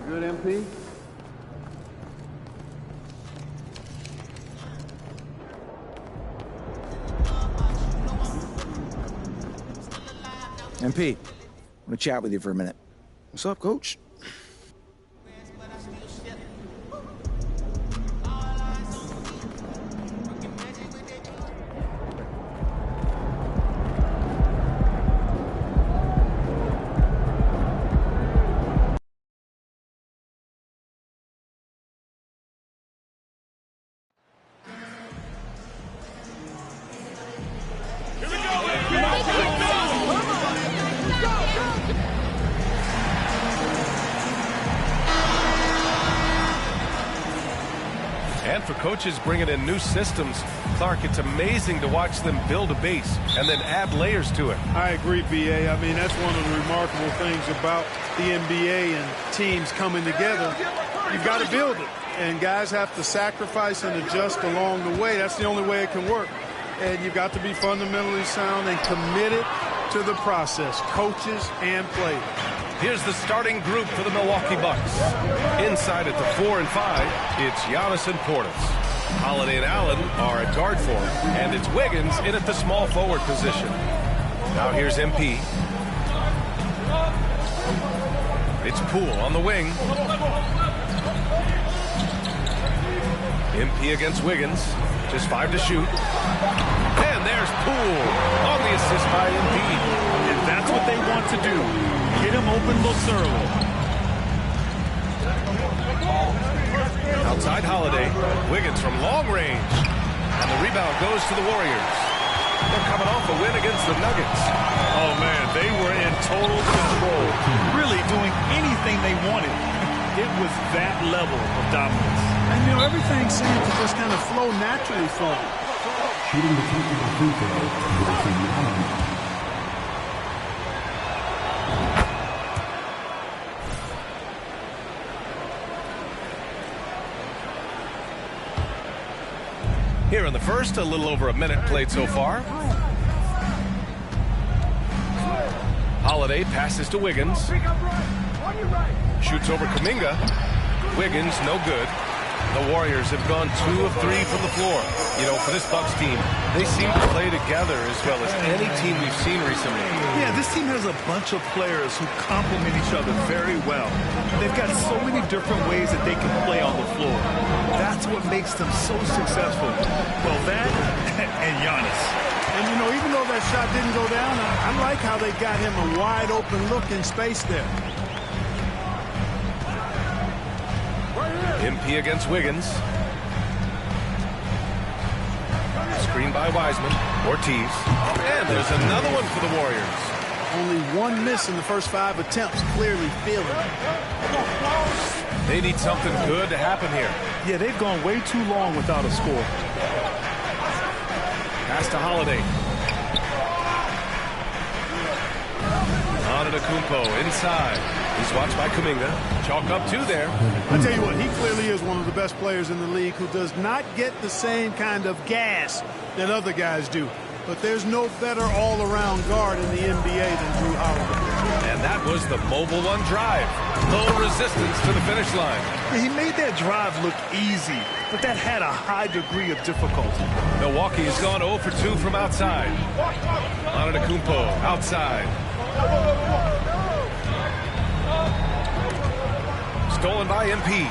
Good, MP?
MP, I want to chat with you for a minute. What's up, Coach?
And for coaches bringing in new systems, Clark, it's amazing to watch them build a base and then add layers to it.
I agree, B.A. I mean, that's one of the remarkable things about the NBA and teams coming together. You've got to build it, and guys have to sacrifice and adjust along the way. That's the only way it can work. And you've got to be fundamentally sound and committed to the process, coaches and players.
Here's the starting group for the Milwaukee Bucks. Inside at the 4 and 5, it's Giannis and Portis. Holiday and Allen are at guard for him, and it's Wiggins in at the small forward position. Now here's MP. It's Poole on the wing. MP against Wiggins. Just 5 to shoot. And there's Poole on the assist by MP.
And that's what they want to do. Get him open looks early.
Outside Holiday. Wiggins from long range. And the rebound goes to the Warriors. They're coming off a win against the Nuggets.
Oh, man, they were in total control. Really doing anything they wanted. It was that level of dominance.
And, you know, everything seemed to just kind of flow naturally for them.
Shooting the technical free throw, Wilson Allen.
Here in the first, a little over a minute played so far. Holiday passes to Wiggins. Shoots over Kuminga. Wiggins, no good. The Warriors have gone 2 of 3 from the floor. You know, for this Bucks team, they seem to play together as well as any team we've seen recently.
Yeah, this team has a bunch of players who complement each other very well. They've got so many different ways that they can play on the floor. That's what makes them so successful. Well, that and Giannis.
And, you know, even though that shot didn't go down, I like how they got him a wide open look in space there.
MP against Wiggins. Screen by Wiseman. Ortiz. And there's another one for the Warriors.
Only one miss in the first 5 attempts. Clearly feeling it.
They need something good to happen here.
Yeah, they've gone way too long without a score.
Pass to Holiday. Antetokounmpo inside. He's watched by Kuminga. Chalk up 2 there.
I tell you what, he clearly is one of the best players in the league who does not get the same kind of gas that other guys do. But there's no better all-around guard in the NBA than Drew Holiday.
And that was the mobile one drive. Low resistance to the finish line.
He made that drive look easy, but that had a high degree of difficulty.
Milwaukee has gone 0 for 2 from outside. Antetokounmpo outside. Stolen by MP.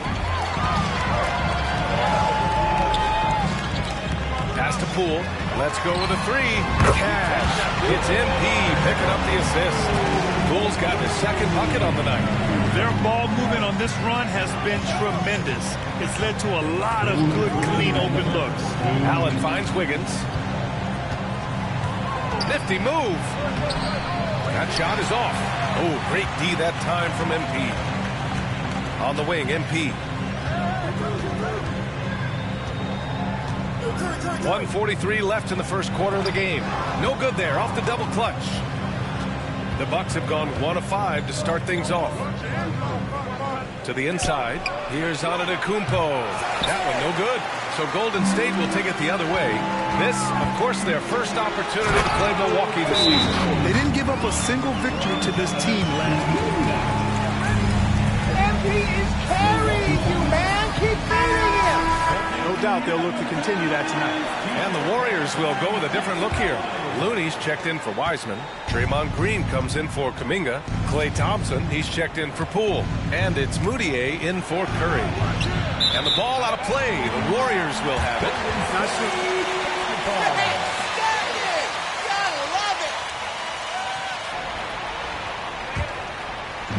Pass to Poole. Let's go with a 3. Cash. It's MP picking up the assist. Poole's got his second bucket on the night.
Their ball movement on this run has been tremendous. It's led to a lot of good, clean, open looks.
Allen finds Wiggins. Nifty move. That shot is off. Oh, great D that time from MP. On the wing, MP. 1:43 left in the first quarter of the game. No good there, off the double clutch. The Bucks have gone 1 of 5 to start things off. To the inside, here's Antetokounmpo. That one no good. So Golden State will take it the other way. This, of course, their first opportunity to play Milwaukee this season.
They didn't give up a single victory to this team last week.
MP is carrying you, man. Keep beating him.
No doubt they'll look to continue that tonight.
And the Warriors will go with a different look here. Looney's checked in for Wiseman. Draymond Green comes in for Kuminga. Klay Thompson, he's checked in for Poole. And it's Moutier in for Curry. And the ball out of play. The Warriors will have it.
Not sure.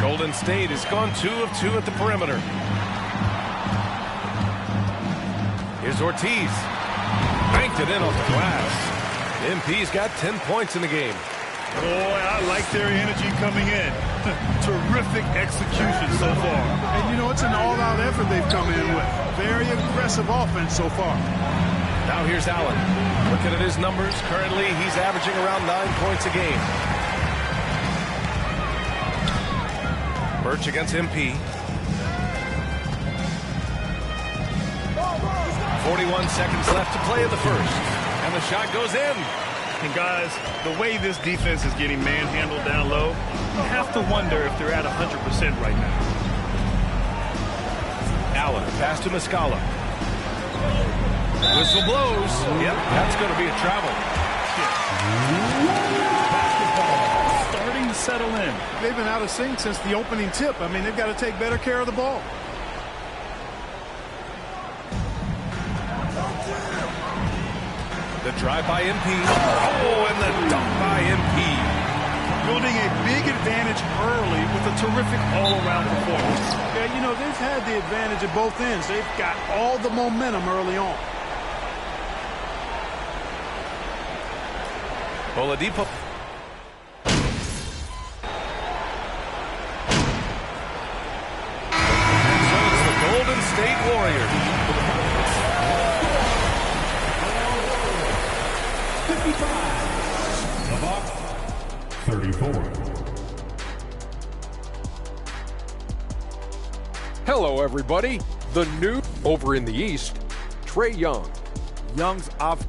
Golden State has gone 2 of 2 at the perimeter. Here's Ortiz. Banked it in off the glass. MP's got 10 points in the game.
Boy, I like their energy coming in. Terrific execution so far.
And, you know, it's an all-out effort they've come in with. Very aggressive offense so far.
Now here's Allen. Looking at his numbers, currently he's averaging around 9 points a game. Birch against MP. 41 seconds left to play in the first. And the shot goes in.
And guys, the way this defense is getting manhandled down low, you have to wonder if they're at 100% right now.
Allen, pass to Muscala. Whistle blows. Yep, that's going to be a travel.
Starting to settle in.
They've been out of sync since the opening tip. I mean, they've got to take better care of the ball.
The drive by MP. Oh, and the dunk by MP.
Building a big advantage early with a terrific all-around performance.
Yeah, you know, they've had the advantage at both ends. They've got all the momentum early on.
Oladipo. So it's the Golden State Warriors.
34.
Hello, everybody. The new over in the East, Trae Young.
Young's off.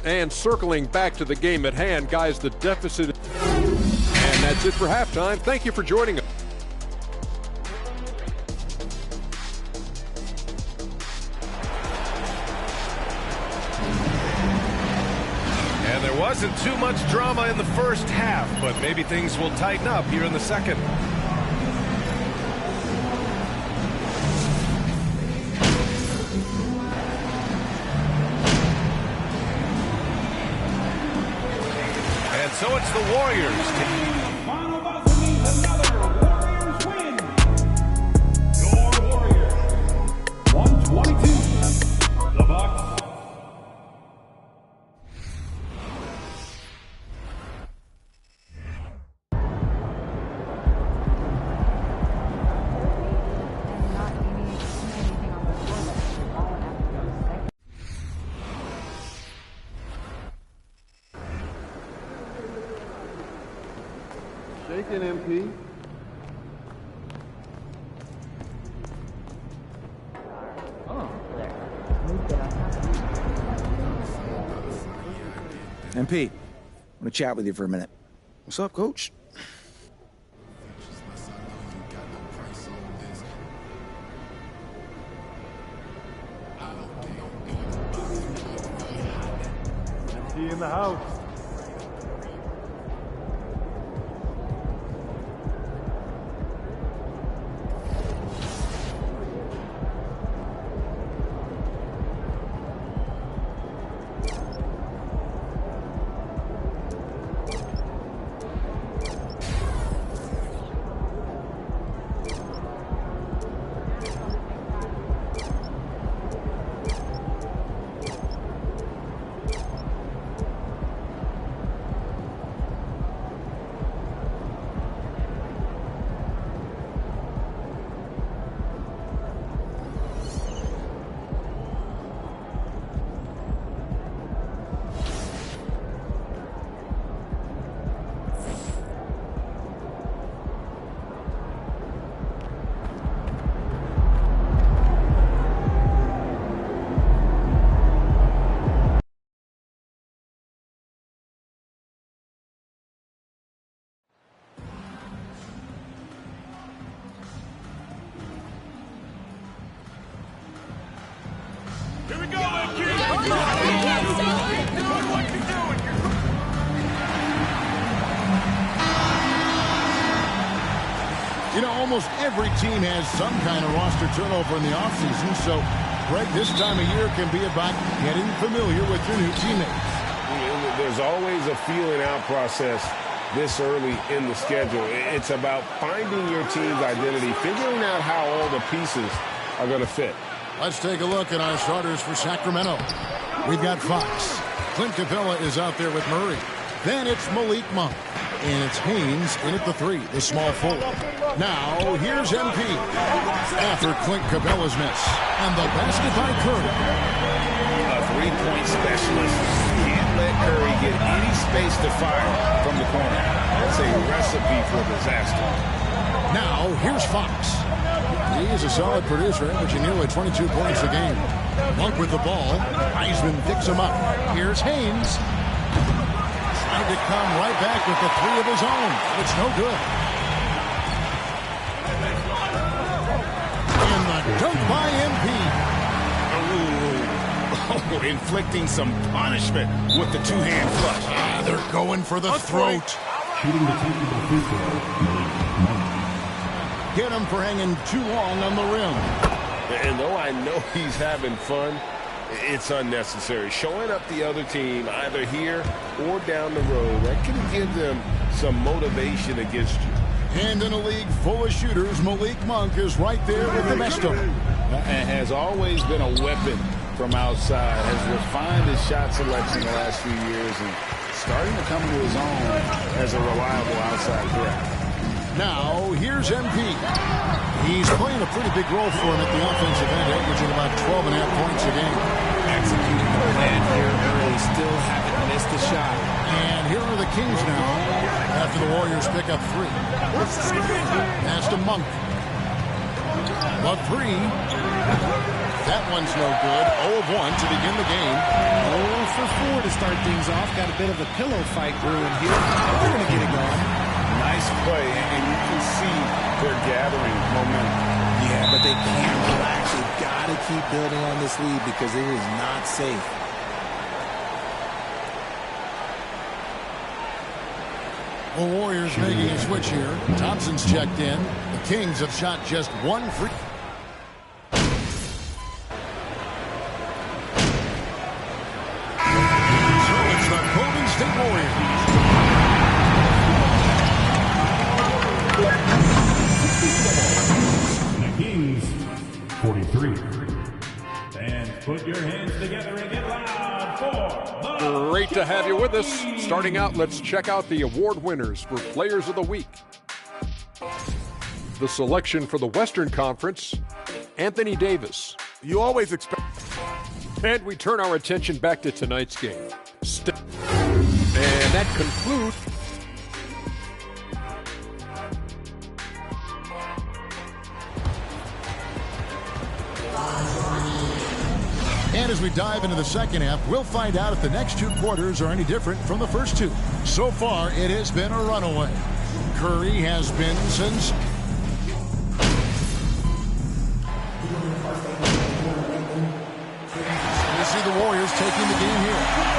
And circling back to the game at hand, guys, the deficit. And that's it for halftime. Thank you for joining us.
And there wasn't too much drama in the first half, but maybe things will tighten up here in the second. And so it's the Warriors.
Final buzzer means another Warriors win. Your Warriors
Take it, MP.
MP, I want to chat with you for a minute. What's up, Coach?
MP in the house.
You know, almost every team has some kind of roster turnover in the offseason, so, Greg, this time of year can be about getting familiar with your new teammates.
There's always a feeling-out process this early in the schedule. It's about finding your team's identity, figuring out how all the pieces are going to fit.
Let's take a look at our starters for Sacramento. We've got Fox. Clint Capella is out there with Murray. Then it's Malik Monk. And it's Haynes in at the 3, the small forward. Now, here's MP. After Clint Capella's miss. And the basket by Curry.
A three-point specialist. Can't let Curry get any space to fire from the corner. That's a recipe for disaster.
Now, here's Fox. He is a solid producer, averaging nearly 22 points a game. Monk with the ball. Heisman picks him up. Here's Haynes. Trying to come right back with the 3 of his own. It's no good. And the dunk by MP.
Oh, inflicting some punishment with the two-hand flush.
They're going for the throat.
Shooting the technical free throw.
Hit him for hanging too long on the rim.
And though I know he's having fun, it's unnecessary. Showing up the other team either here or down the road, that can give them some motivation against you.
And in a league full of shooters, Malik Monk is right there with the best of them.
And has always been a weapon from outside. Has refined his shot selection the last few years and starting to come into his own as a reliable outside threat.
Now, here's MP. He's playing a pretty big role for him at the offensive end, averaging about 12.5 points a game.
Executing the plan here early, still haven't missed a shot.
And here are the Kings now, after the Warriors pick up 3. Pass to Monk. The 3. That one's no good. 0 of 1 to begin the game.
0 for 4 to start things off. Got a bit of a pillow fight brewing here. They're going to get it going.
Nice play, and you can see they're gathering momentum.
Yeah, but they can't relax. They've got to keep building on this lead because it is not safe.
The Warriors making a switch here. Thompson's checked in. The Kings have shot just 1 free. So it's the Golden State Warriors.
The Kings, 43. And put your hands together and get loud for the
Great to have you with us. Starting out, let's check out the award winners for Players of the Week. The selection for the Western Conference, Anthony Davis.
You always expect...
And we turn our attention back to tonight's game. And that concludes...
As we dive into the second half, we'll find out if the next two quarters are any different from the first two. So far, it has been a runaway. Curry has been sensational. We see the Warriors taking the game here.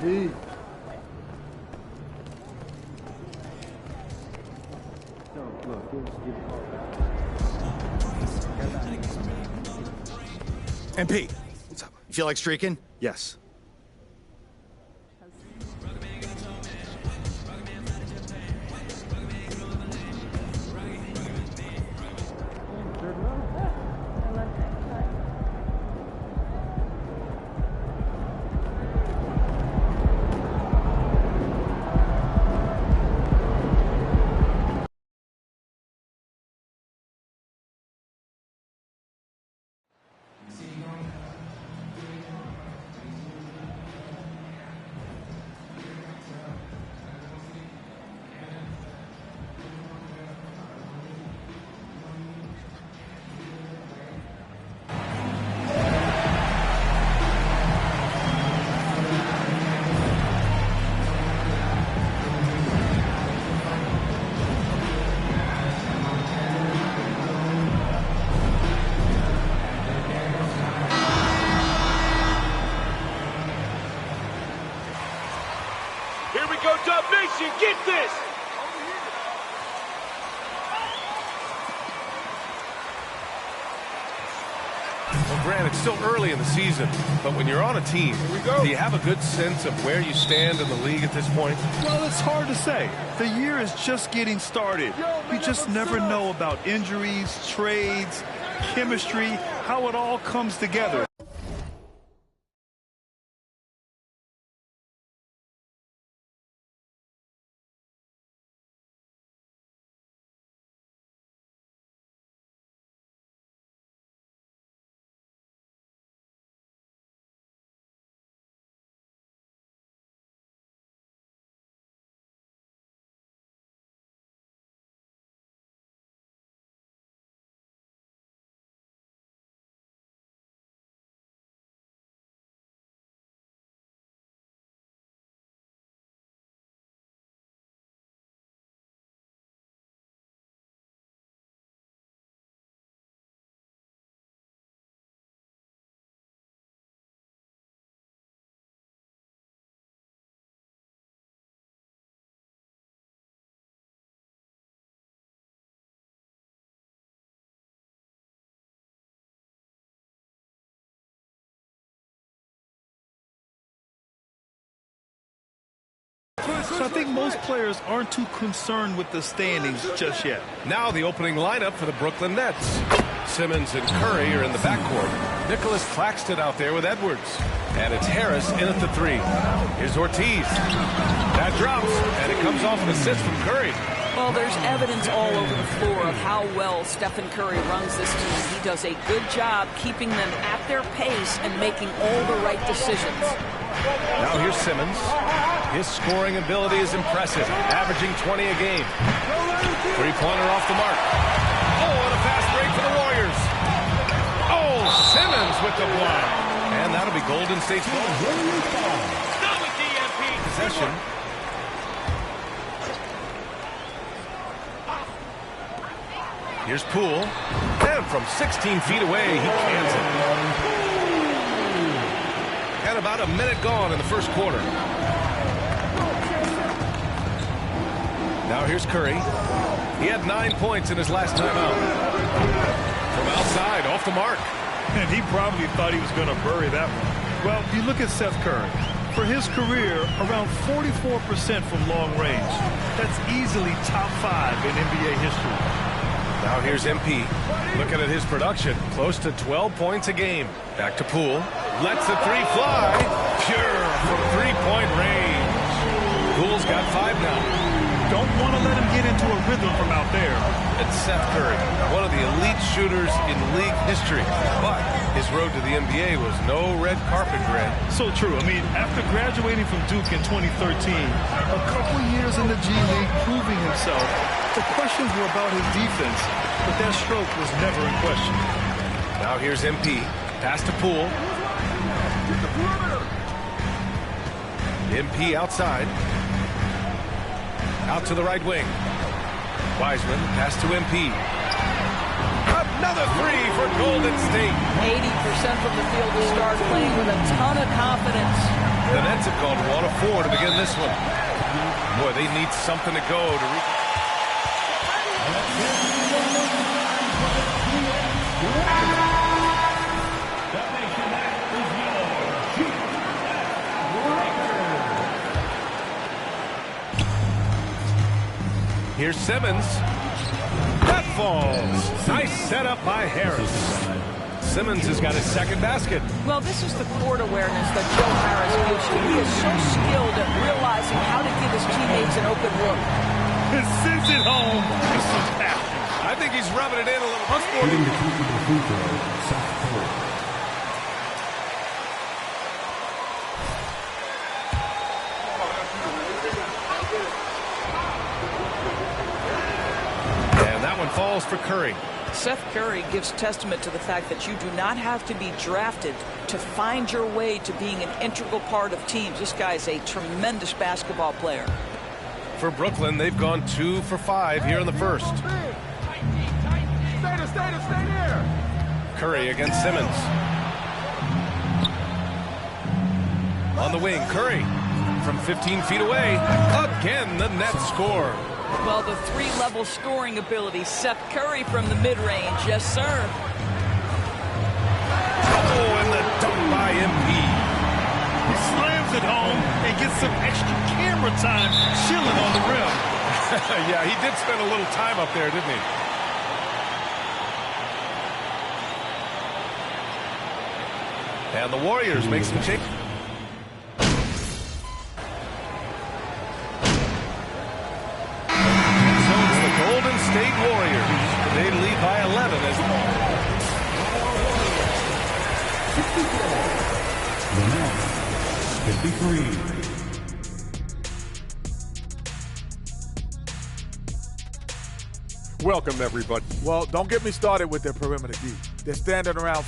P.
MP, what's up? You feel like streaking? Yes.
Here we go, Dub Nation, get this!
Well, Grant, it's still early in the season, but when you're on a team, do you have a good sense of where you stand in the league at this point?
Well, it's hard to say. The year is just getting started. You just never know about injuries, trades, chemistry, how it all comes together. So I think most players aren't too concerned with the standings just yet.
Now the opening lineup for the Brooklyn Nets. Simmons and Curry are in the backcourt. Nicholas Claxton out there with Edwards. And it's Harris in at the 3. Here's Ortiz. That drops, and it comes off an assist from Curry.
Well, there's evidence all over the floor of how well Stephen Curry runs this team. He does a good job keeping them at their pace and making all the right decisions.
Now here's Simmons. His scoring ability is impressive, averaging 20 a game. Three-pointer off the mark. Oh, and a fast break for the Warriors. Oh, Simmons with the block. And that'll be Golden State's ball. Possession. Here's Poole. And from 16 feet away, he cans it. And about a minute gone in the first quarter. Now here's Curry. He had 9 points in his last time out. From outside, off the mark.
And he probably thought he was going to bury that one. Well, you look at Seth Curry. For his career, around 44% from long range. That's easily top 5 in NBA history.
Now here's MP. Looking at his production, close to 12 points a game. Back to Poole. Lets the 3 fly. Pure from 3-point range. Poole's got 5 now.
Don't want to let him get into a rhythm from out there.
It's Seth Curry, one of the elite shooters in league history. But his road to the NBA was no red carpet red.
So true. I mean, after graduating from Duke in 2013, a couple years in the G League proving himself, the questions were about his defense, but that stroke was never in question.
Now here's MP. Pass to Poole. MP outside. Out to the right wing. Wiseman, pass to MP. Another 3 for Golden State.
80% from the field to start, playing with a ton of confidence.
The Nets have gone 1 of 4 to begin this one. Boy, they need something to go to reach. Here's Simmons. That falls. Nice setup by Harris. Simmons has got his second basket.
Well, this is the court awareness that Joe Harris gives you. He is so skilled at realizing how to give his teammates an open look.
He sends it home with some passion.
I think he's rubbing it in a little much more.
Hitting the free throw, Seth Curry.
Falls for Curry.
Seth Curry gives testament to the fact that you do not have to be drafted to find your way to being an integral part of teams. This guy is a tremendous basketball player.
For Brooklyn, they've gone 2 for 5 here in the first.
Stay there.
Curry against Simmons. On the wing, Curry from 15 feet away. Again, the Nets score.
Well, the 3-level scoring ability. Seth Curry from the mid-range. Yes, sir.
Oh, and the dunk by MP.
He slams it home and gets some extra camera time chilling on the rim.
Yeah, he did spend a little time up there, didn't he? And the Warriors make some changes. State Warriors. They lead by 11 as
The Nets, 53.
Welcome, everybody.
Well, don't get me started with their perimeter D. They're standing around.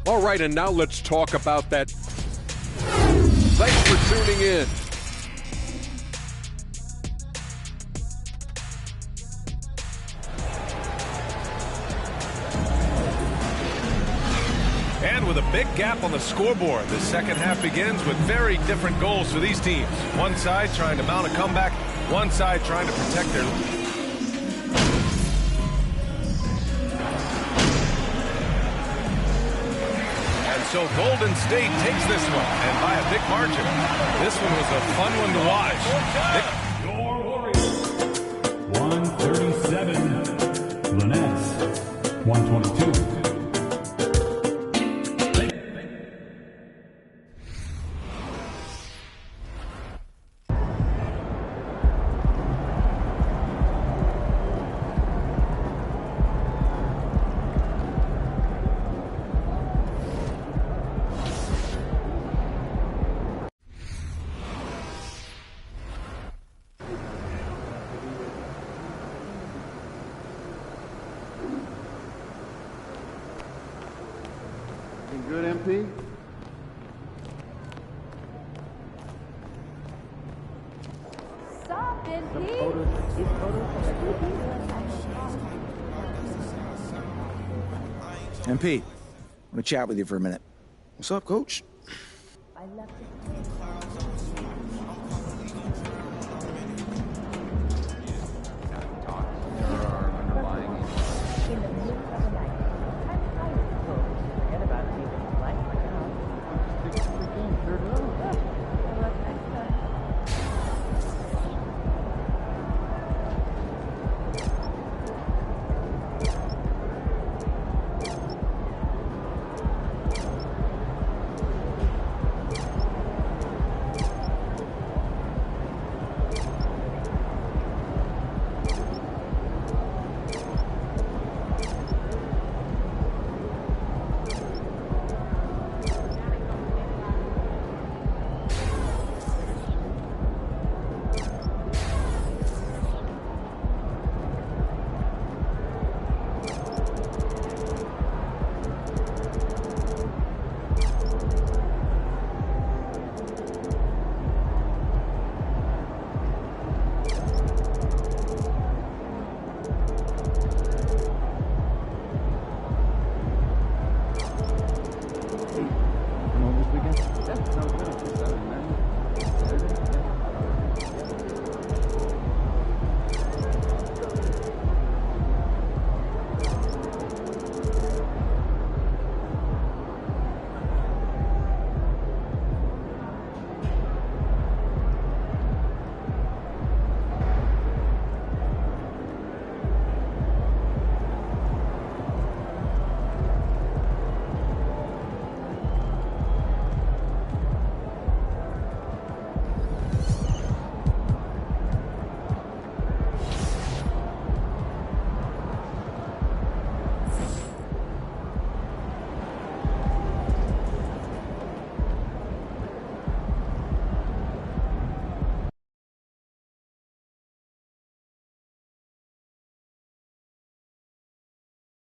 All right, and now let's talk about that. Thanks for tuning in.
And with a big gap on the scoreboard, the second half begins with very different goals for these teams. One side trying to mount a comeback, one side trying to protect their lead. So Golden State takes this one, and by a big margin. This one was a fun one to watch.
Your Warriors. 137. Lynette. 122.
Good, MP?
Stop, MP.
MP, I want to chat with you for a minute. What's up, Coach?
I left it